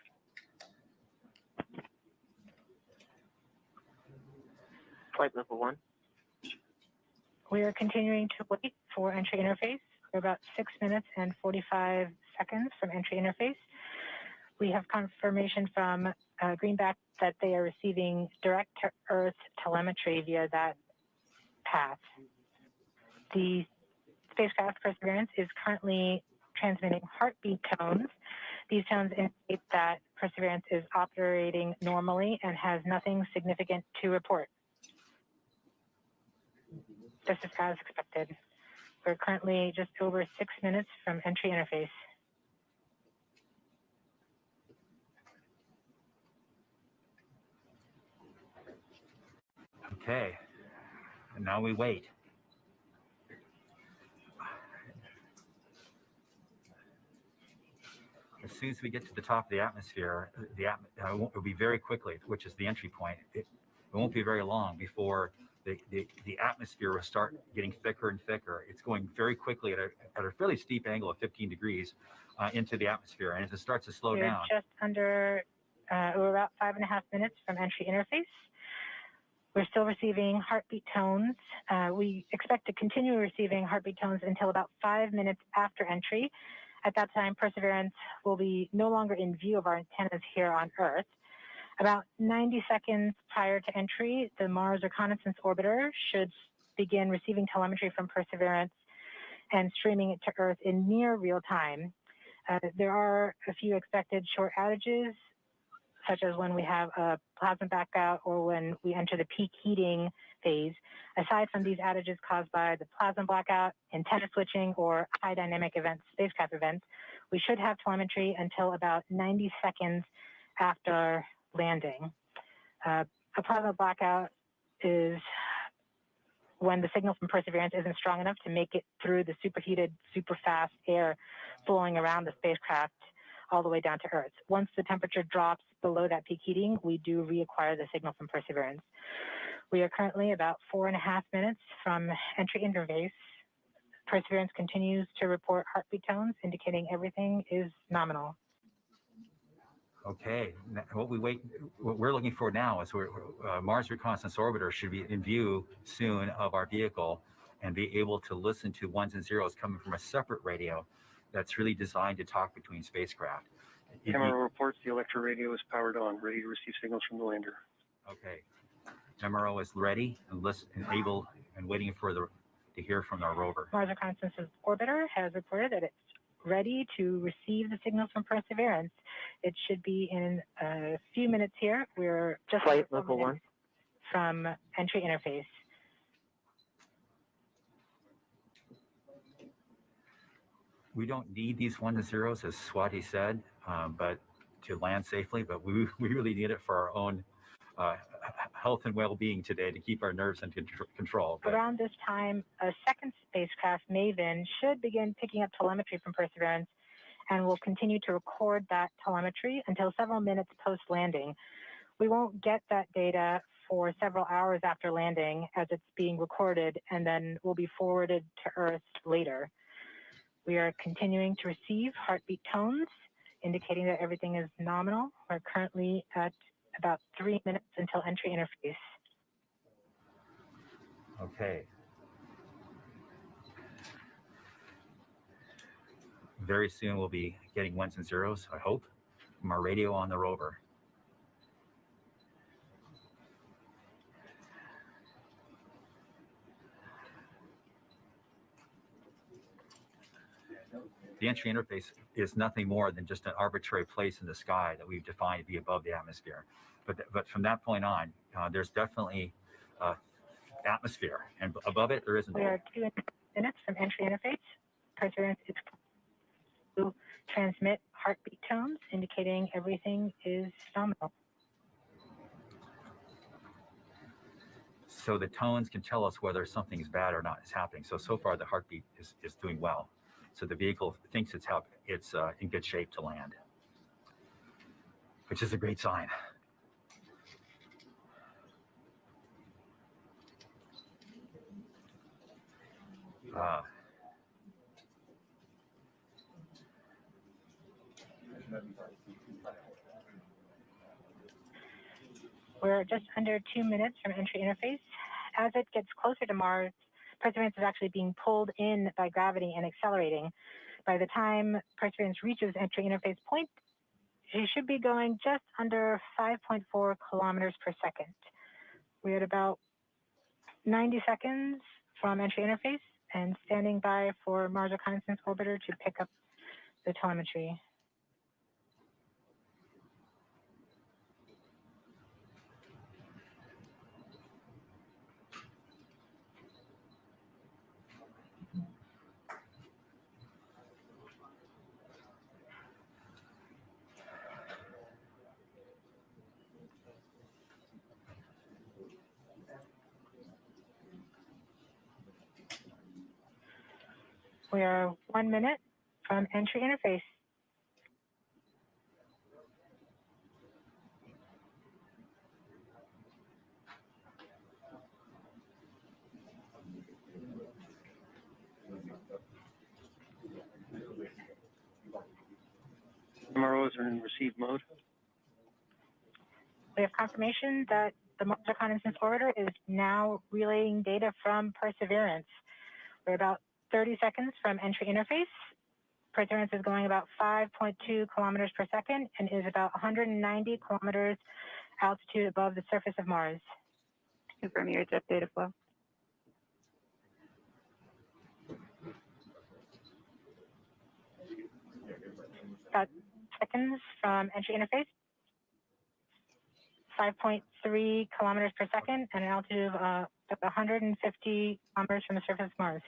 [SPEAKER 1] Flight level 1.
[SPEAKER 2] We are continuing to wait for entry interface. We're about 6 minutes and 45 seconds from entry interface. We have confirmation from Greenback that they are receiving direct to Earth telemetry via that path. The spacecraft Perseverance is currently transmitting heartbeat tones. These tones indicate that Perseverance is operating normally and has nothing significant to report. This is as expected. We're currently just over 6 minutes from entry interface.
[SPEAKER 6] Okay, and now we wait. As soon as we get to the top of the atmosphere, it will be very quickly, which is the entry point. It won't be very long before the atmosphere will start getting thicker and thicker. It's going very quickly at a fairly steep angle of 15 degrees into the atmosphere. And as it starts to slow down.
[SPEAKER 2] We're just under, we're about 5.5 minutes from entry interface. We're still receiving heartbeat tones. We expect to continue receiving heartbeat tones until about 5 minutes after entry. At that time, Perseverance will be no longer in view of our antennas here on Earth. About 90 seconds prior to entry, the Mars Reconnaissance Orbiter should begin receiving telemetry from Perseverance and streaming it to Earth in near real time. There are a few expected short outages, such as when we have a plasma blackout or when we enter the peak heating phase. Aside from these outages caused by the plasma blackout, antenna switching, or high dynamic events, spacecraft events, we should have telemetry until about 90 seconds after landing. A plasma blackout is when the signal from Perseverance isn't strong enough to make it through the superheated, super fast air flowing around the spacecraft all the way down to Earth. Once the temperature drops below that peak heating, we do reacquire the signal from Perseverance. We are currently about 4.5 minutes from entry interface. Perseverance continues to report heartbeat tones, indicating everything is nominal.
[SPEAKER 6] Okay, what we're looking for now is Mars Reconnaissance Orbiter should be in view soon of our vehicle and be able to listen to ones and zeros coming from a separate radio that's really designed to talk between spacecraft.
[SPEAKER 15] Camera reports the electro radio is powered on, ready to receive signals from the lander.
[SPEAKER 6] Okay, MRO is ready and able and waiting for to hear from our rover.
[SPEAKER 2] Mars Reconnaissance Orbiter has reported that it's ready to receive the signals from Perseverance. It should be in a few minutes here. We're just
[SPEAKER 1] Flight Level 1
[SPEAKER 2] from entry interface.
[SPEAKER 6] We don't need these ones and zeros, as Swati said, but to land safely, but we really need it for our own health and well-being today, to keep our nerves under control. But
[SPEAKER 2] around this time, a second spacecraft, MAVEN, should begin picking up telemetry from Perseverance and will continue to record that telemetry until several minutes post-landing. We won't get that data for several hours after landing as it's being recorded and then will be forwarded to Earth later. We are continuing to receive heartbeat tones, indicating that everything is nominal. We're currently at about 3 minutes until entry interface.
[SPEAKER 6] Okay. Very soon we'll be getting ones and zeros, I hope, from our radio on the rover. The entry interface is nothing more than just an arbitrary place in the sky that we've defined to be above the atmosphere. But from that point on, there's definitely atmosphere, and above it there isn't.
[SPEAKER 2] We are 2 minutes from entry interface. Perseverance is to transmit heartbeat tones, indicating everything is nominal.
[SPEAKER 6] So the tones can tell us whether something's bad or not is happening. So far the heartbeat is doing well. So the vehicle thinks it's in good shape to land, which is a great sign.
[SPEAKER 2] We're just under 2 minutes from entry interface. As it gets closer to Mars, Perseverance is actually being pulled in by gravity and accelerating. By the time Perseverance reaches entry interface point, she should be going just under 5.4 kilometers per second. We're at about 90 seconds from entry interface and standing by for Mars Reconnaissance Orbiter to pick up the telemetry. We are 1 minute from entry interface.
[SPEAKER 15] MROs are in receive mode.
[SPEAKER 2] We have confirmation that the Mars Reconnaissance Orbiter is now relaying data from Perseverance. We're about 30 seconds from entry interface. Perseverance is going about 5.2 kilometers per second and is about 190 kilometers altitude above the surface of Mars. Confirm your jet data flow. About seconds from entry interface. 5.3 kilometers per second and an altitude of about 150 kilometers from the surface of Mars.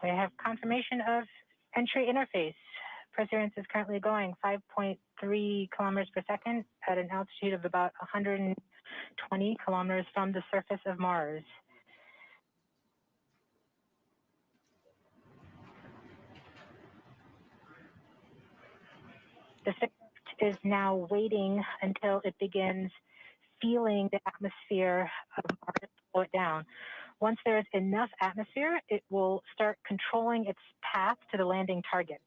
[SPEAKER 2] We have confirmation of entry interface. Perseverance is currently going 5.3 kilometers per second at an altitude of about 120 kilometers from the surface of Mars. The spacecraft is now waiting until it begins feeling the atmosphere of Mars slow it down. Once there is enough atmosphere, it will start controlling its path to the landing target.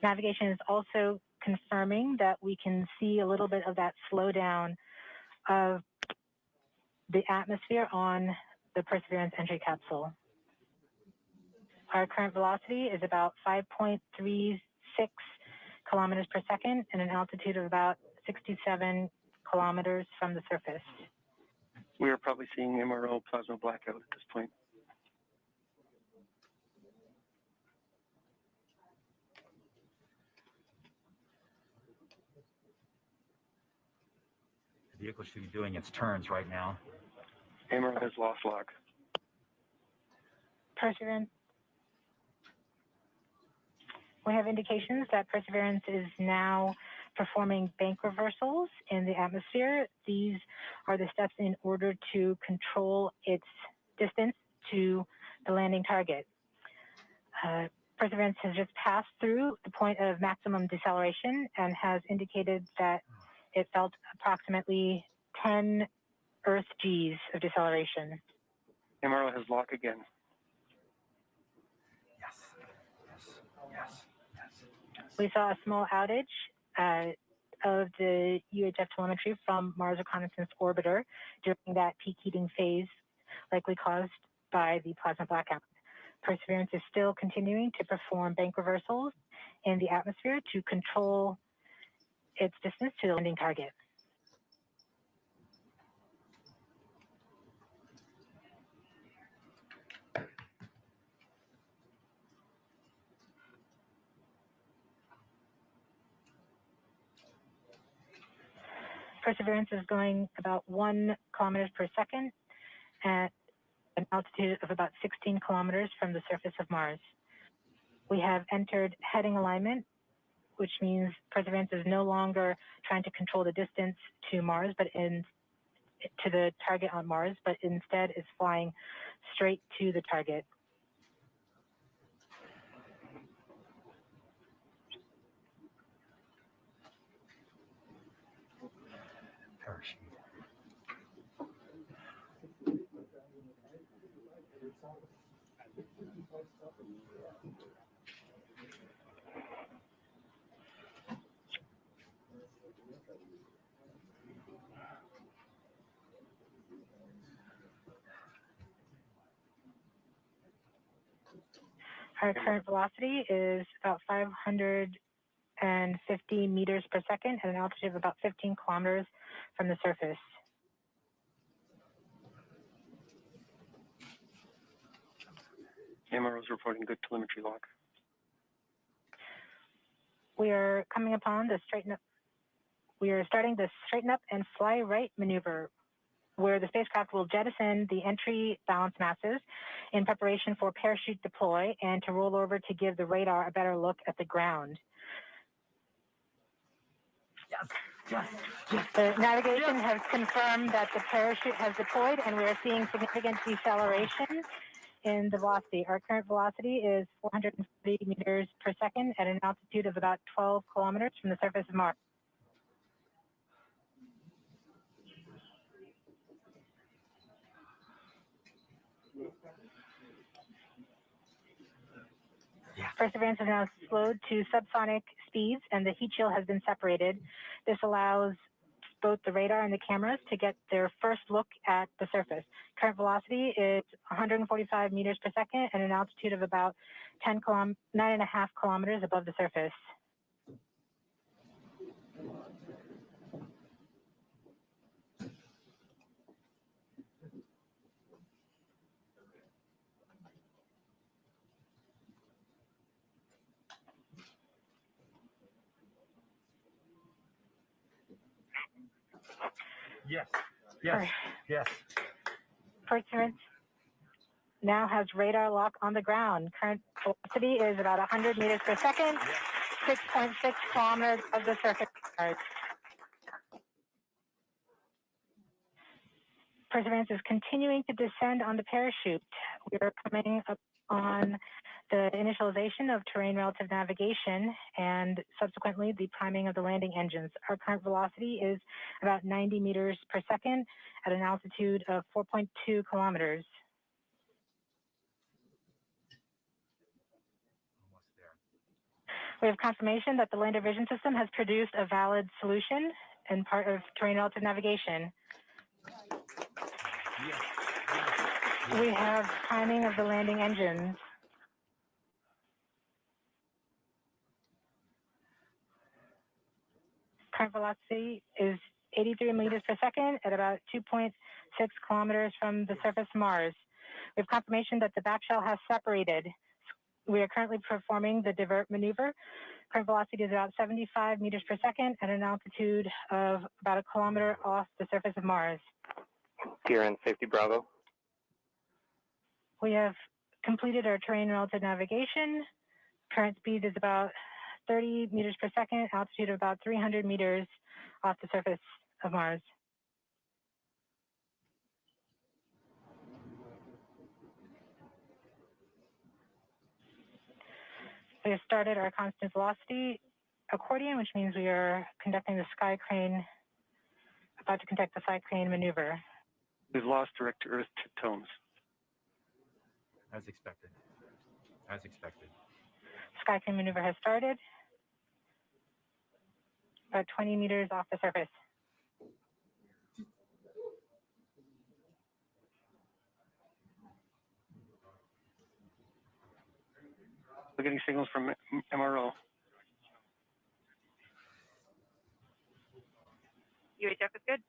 [SPEAKER 2] Navigation is also confirming that we can see a little bit of that slowdown of the atmosphere on the Perseverance entry capsule. Our current velocity is about 5.36 kilometers per second and an altitude of about 67 kilometers from the surface.
[SPEAKER 15] We are probably seeing MRO plasma blackout at this point.
[SPEAKER 6] The vehicle should be doing its turns right now.
[SPEAKER 15] MRO has lost lock.
[SPEAKER 2] Perseverance. We have indications that Perseverance is now performing bank reversals in the atmosphere. These are the steps in order to control its distance to the landing target. Perseverance has just passed through the point of maximum deceleration and has indicated that it felt approximately 10 Earth Gs of deceleration.
[SPEAKER 15] MRO has lock again.
[SPEAKER 2] We saw a small outage of the UHF telemetry from Mars Reconnaissance Orbiter during that peak heating phase, likely caused by the plasma blackout. Perseverance is still continuing to perform bank reversals in the atmosphere to control its distance to the landing target. Perseverance is going about 1 kilometers per second at an altitude of about 16 kilometers from the surface of Mars. We have entered heading alignment, which means Perseverance is no longer trying to control the distance to Mars, but to the target on Mars, but instead is flying straight to the target.
[SPEAKER 6] Parachute.
[SPEAKER 2] Our current velocity is about 550 meters per second at an altitude of about 15 kilometers from the surface.
[SPEAKER 15] MRO is reporting good telemetry lock.
[SPEAKER 2] We are coming upon the straighten up. We are starting the straighten up and fly right maneuver, where the spacecraft will jettison the entry balance masses in preparation for parachute deploy and to roll over to give the radar a better look at the ground. The navigation has confirmed that the parachute has deployed and we are seeing significant deceleration in the velocity. Our current velocity is 440 meters per second at an altitude of about 12 kilometers from the surface of Mars. Perseverance is now slowed to subsonic speeds and the heat shield has been separated. This allows both the radar and the cameras to get their first look at the surface. Current velocity is 145 meters per second at an altitude of about 9.5 kilometers above the surface.
[SPEAKER 6] Yes. Yes. Yes.
[SPEAKER 2] Perseverance now has radar lock on the ground. Current velocity is about 100 meters per second, 6.6 kilometers of the surface of Mars. Perseverance is continuing to descend on the parachute. We are coming up on the initialization of terrain relative navigation and subsequently the priming of the landing engines. Our current velocity is about 90 meters per second at an altitude of 4.2 kilometers. We have confirmation that the lander vision system has produced a valid solution and part of terrain relative navigation. We have timing of the landing engines. Current velocity is 83 meters per second at about 2.6 kilometers from the surface of Mars. We have confirmation that the back shell has separated. We are currently performing the divert maneuver. Current velocity is about 75 meters per second at an altitude of about 1 kilometer off the surface of Mars.
[SPEAKER 12] Here in Safety Bravo.
[SPEAKER 2] We have completed our terrain relative navigation. Current speed is about 30 meters per second, altitude of about 300 meters off the surface of Mars. We have started our constant velocity accordion, which means we are conducting the sky crane, about to conduct the sky crane maneuver.
[SPEAKER 15] We've lost direct to Earth tones.
[SPEAKER 6] As expected. As expected.
[SPEAKER 2] Sky crane maneuver has started. About 20 meters off the surface.
[SPEAKER 15] We're getting signals from MRO.
[SPEAKER 2] UHF is good.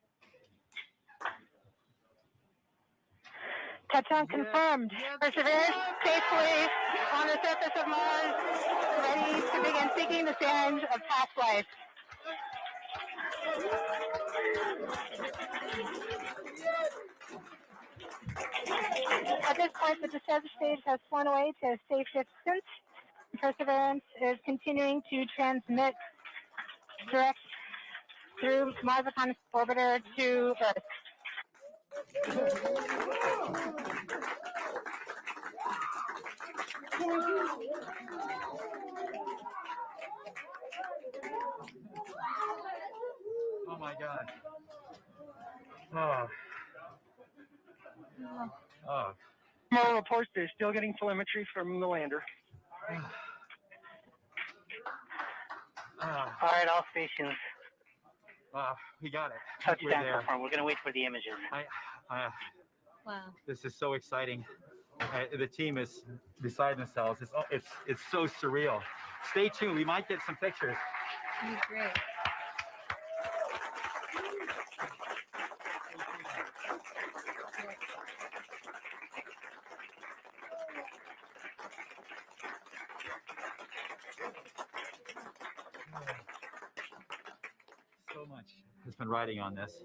[SPEAKER 2] Touchdown confirmed. Perseverance safely on the surface of Mars, ready to begin seeking the sands of past life. At this point, the descent stage has flown away to a safe distance. Perseverance is continuing to transmit direct through Mars Reconnaissance Orbiter to Earth.
[SPEAKER 6] Oh my God. Oh. Oh.
[SPEAKER 15] MRO reports they're still getting telemetry from the lander. All right, all stations.
[SPEAKER 6] We got it.
[SPEAKER 9] Touchdown confirmed. We're going to wait for the images.
[SPEAKER 3] Wow.
[SPEAKER 6] This is so exciting. The team is beside themselves. It's so surreal. Stay tuned. We might get some pictures.
[SPEAKER 3] That'd be great.
[SPEAKER 6] So much has been riding on this.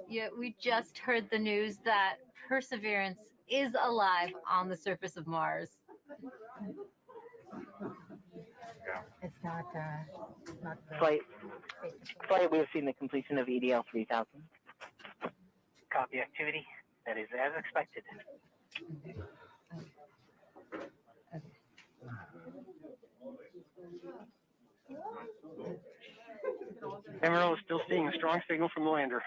[SPEAKER 3] Yeah, we just heard the news that Perseverance is alive on the surface of Mars.
[SPEAKER 2] It's not
[SPEAKER 1] Flight, we have seen the completion of EDL 3000.
[SPEAKER 9] Copy activity. That is as expected.
[SPEAKER 15] MRO is still seeing a strong signal from the lander.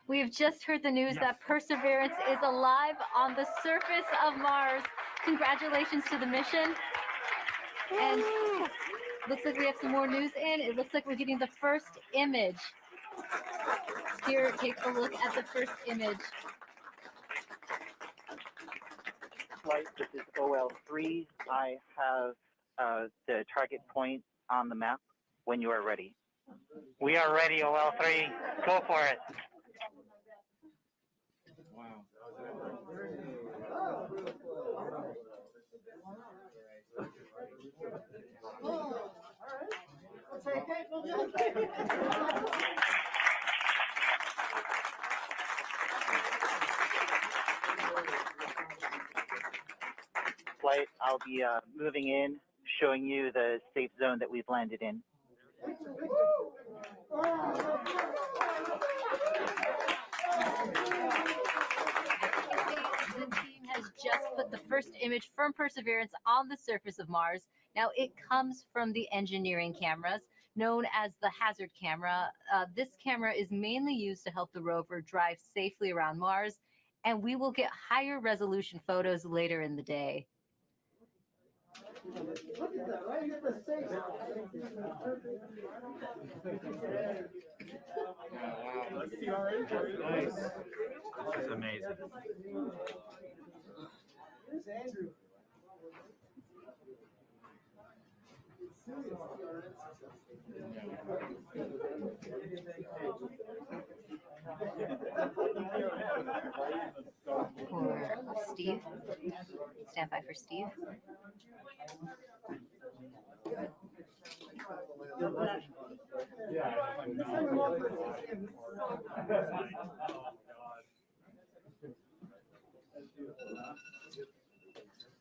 [SPEAKER 3] We have just heard the news that Perseverance is alive on the surface of Mars. Congratulations to the mission. And looks like we have some more news in. It looks like we're getting the first image. Here, take a look at the first image.
[SPEAKER 17] Flight, this is OL3. I have the target point on the map when you are ready.
[SPEAKER 9] We are ready, OL3. Go for it.
[SPEAKER 17] Flight, I'll be moving in, showing you the safe zone that we've landed in.
[SPEAKER 3] The team has just put the first image from Perseverance on the surface of Mars. Now, it comes from the engineering cameras, known as the hazard camera. This camera is mainly used to help the rover drive safely around Mars, and we will get higher resolution photos later in the day.
[SPEAKER 14] Look at that, right? Get the safe.
[SPEAKER 6] Nice. This is amazing.
[SPEAKER 14] Here's Andrew.
[SPEAKER 3] For Steve. Stand by for Steve.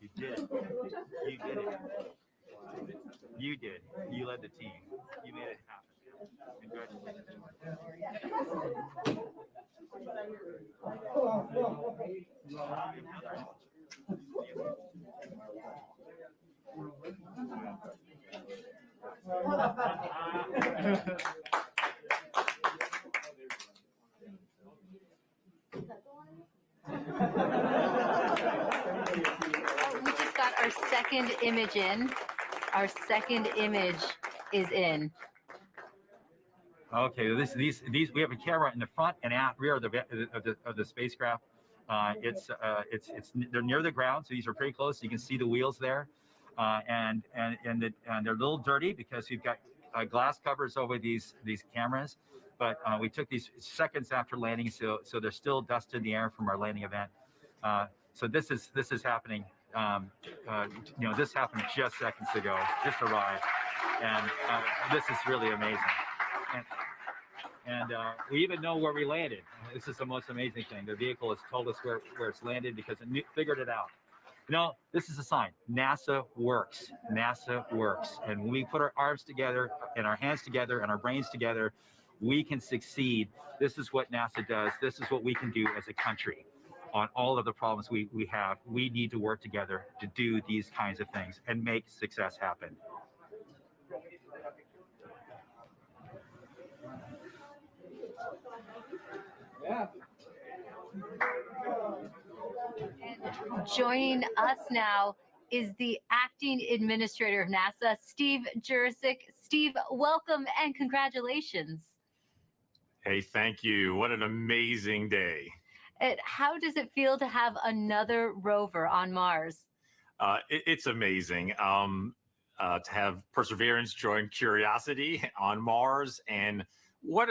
[SPEAKER 6] You did it. You did it. You did. You led the team. You made it happen. Congratulations.
[SPEAKER 3] We just got our second image in. Our second image is in.
[SPEAKER 6] Okay, these we have a camera in the front and rear of the spacecraft. They're near the ground, so these are pretty close. You can see the wheels there, and they're a little dirty because we've got glass covers over these cameras. But we took these seconds after landing, so there's still dust in the air from our landing event. So this is happening. This happened just seconds ago. Just arrived, and this is really amazing. And we even know where we landed. This is the most amazing thing. The vehicle has told us where it's landed because it figured it out. This is a sign. NASA works. NASA works. And when we put our arms together and our hands together and our brains together, we can succeed. This is what NASA does. This is what we can do as a country on all of the problems we have. We need to work together to do these kinds of things and make success happen.
[SPEAKER 14] Yeah.
[SPEAKER 3] And joining us now is the acting administrator of NASA, Steve Jurasik. Steve, welcome and congratulations.
[SPEAKER 16] Hey, thank you. What an amazing day.
[SPEAKER 3] And how does it feel to have another rover on Mars?
[SPEAKER 16] It's amazing to have Perseverance join Curiosity on Mars, and what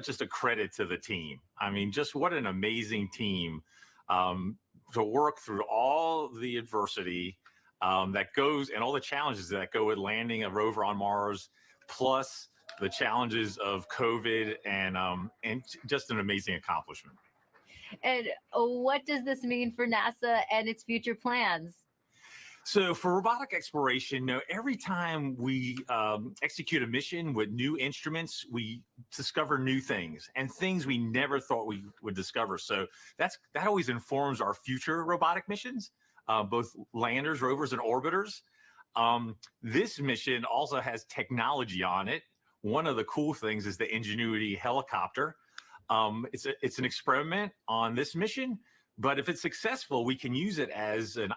[SPEAKER 16] just a credit to the team. I mean, just what an amazing team to work through all the adversity that goes and all the challenges that go with landing a rover on Mars, plus the challenges of COVID, and just an amazing accomplishment.
[SPEAKER 3] And what does this mean for NASA and its future plans?
[SPEAKER 16] So for robotic exploration, every time we execute a mission with new instruments, we discover new things and things we never thought we would discover. So that always informs our future robotic missions, both landers, rovers, and orbiters. This mission also has technology on it. One of the cool things is the Ingenuity helicopter. It's an experiment on this mission, but if it's successful, we can use it as an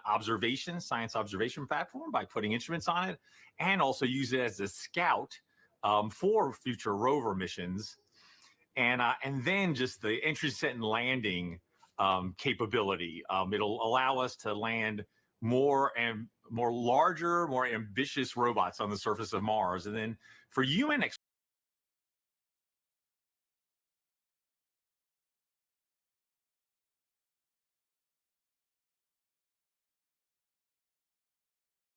[SPEAKER 16] science observation platform by putting instruments on it, and also use it as a scout for future rover missions. And then just the entry, descent, and landing capability. It'll allow us to land more larger, more ambitious robots on the surface of Mars. And then for human exploration,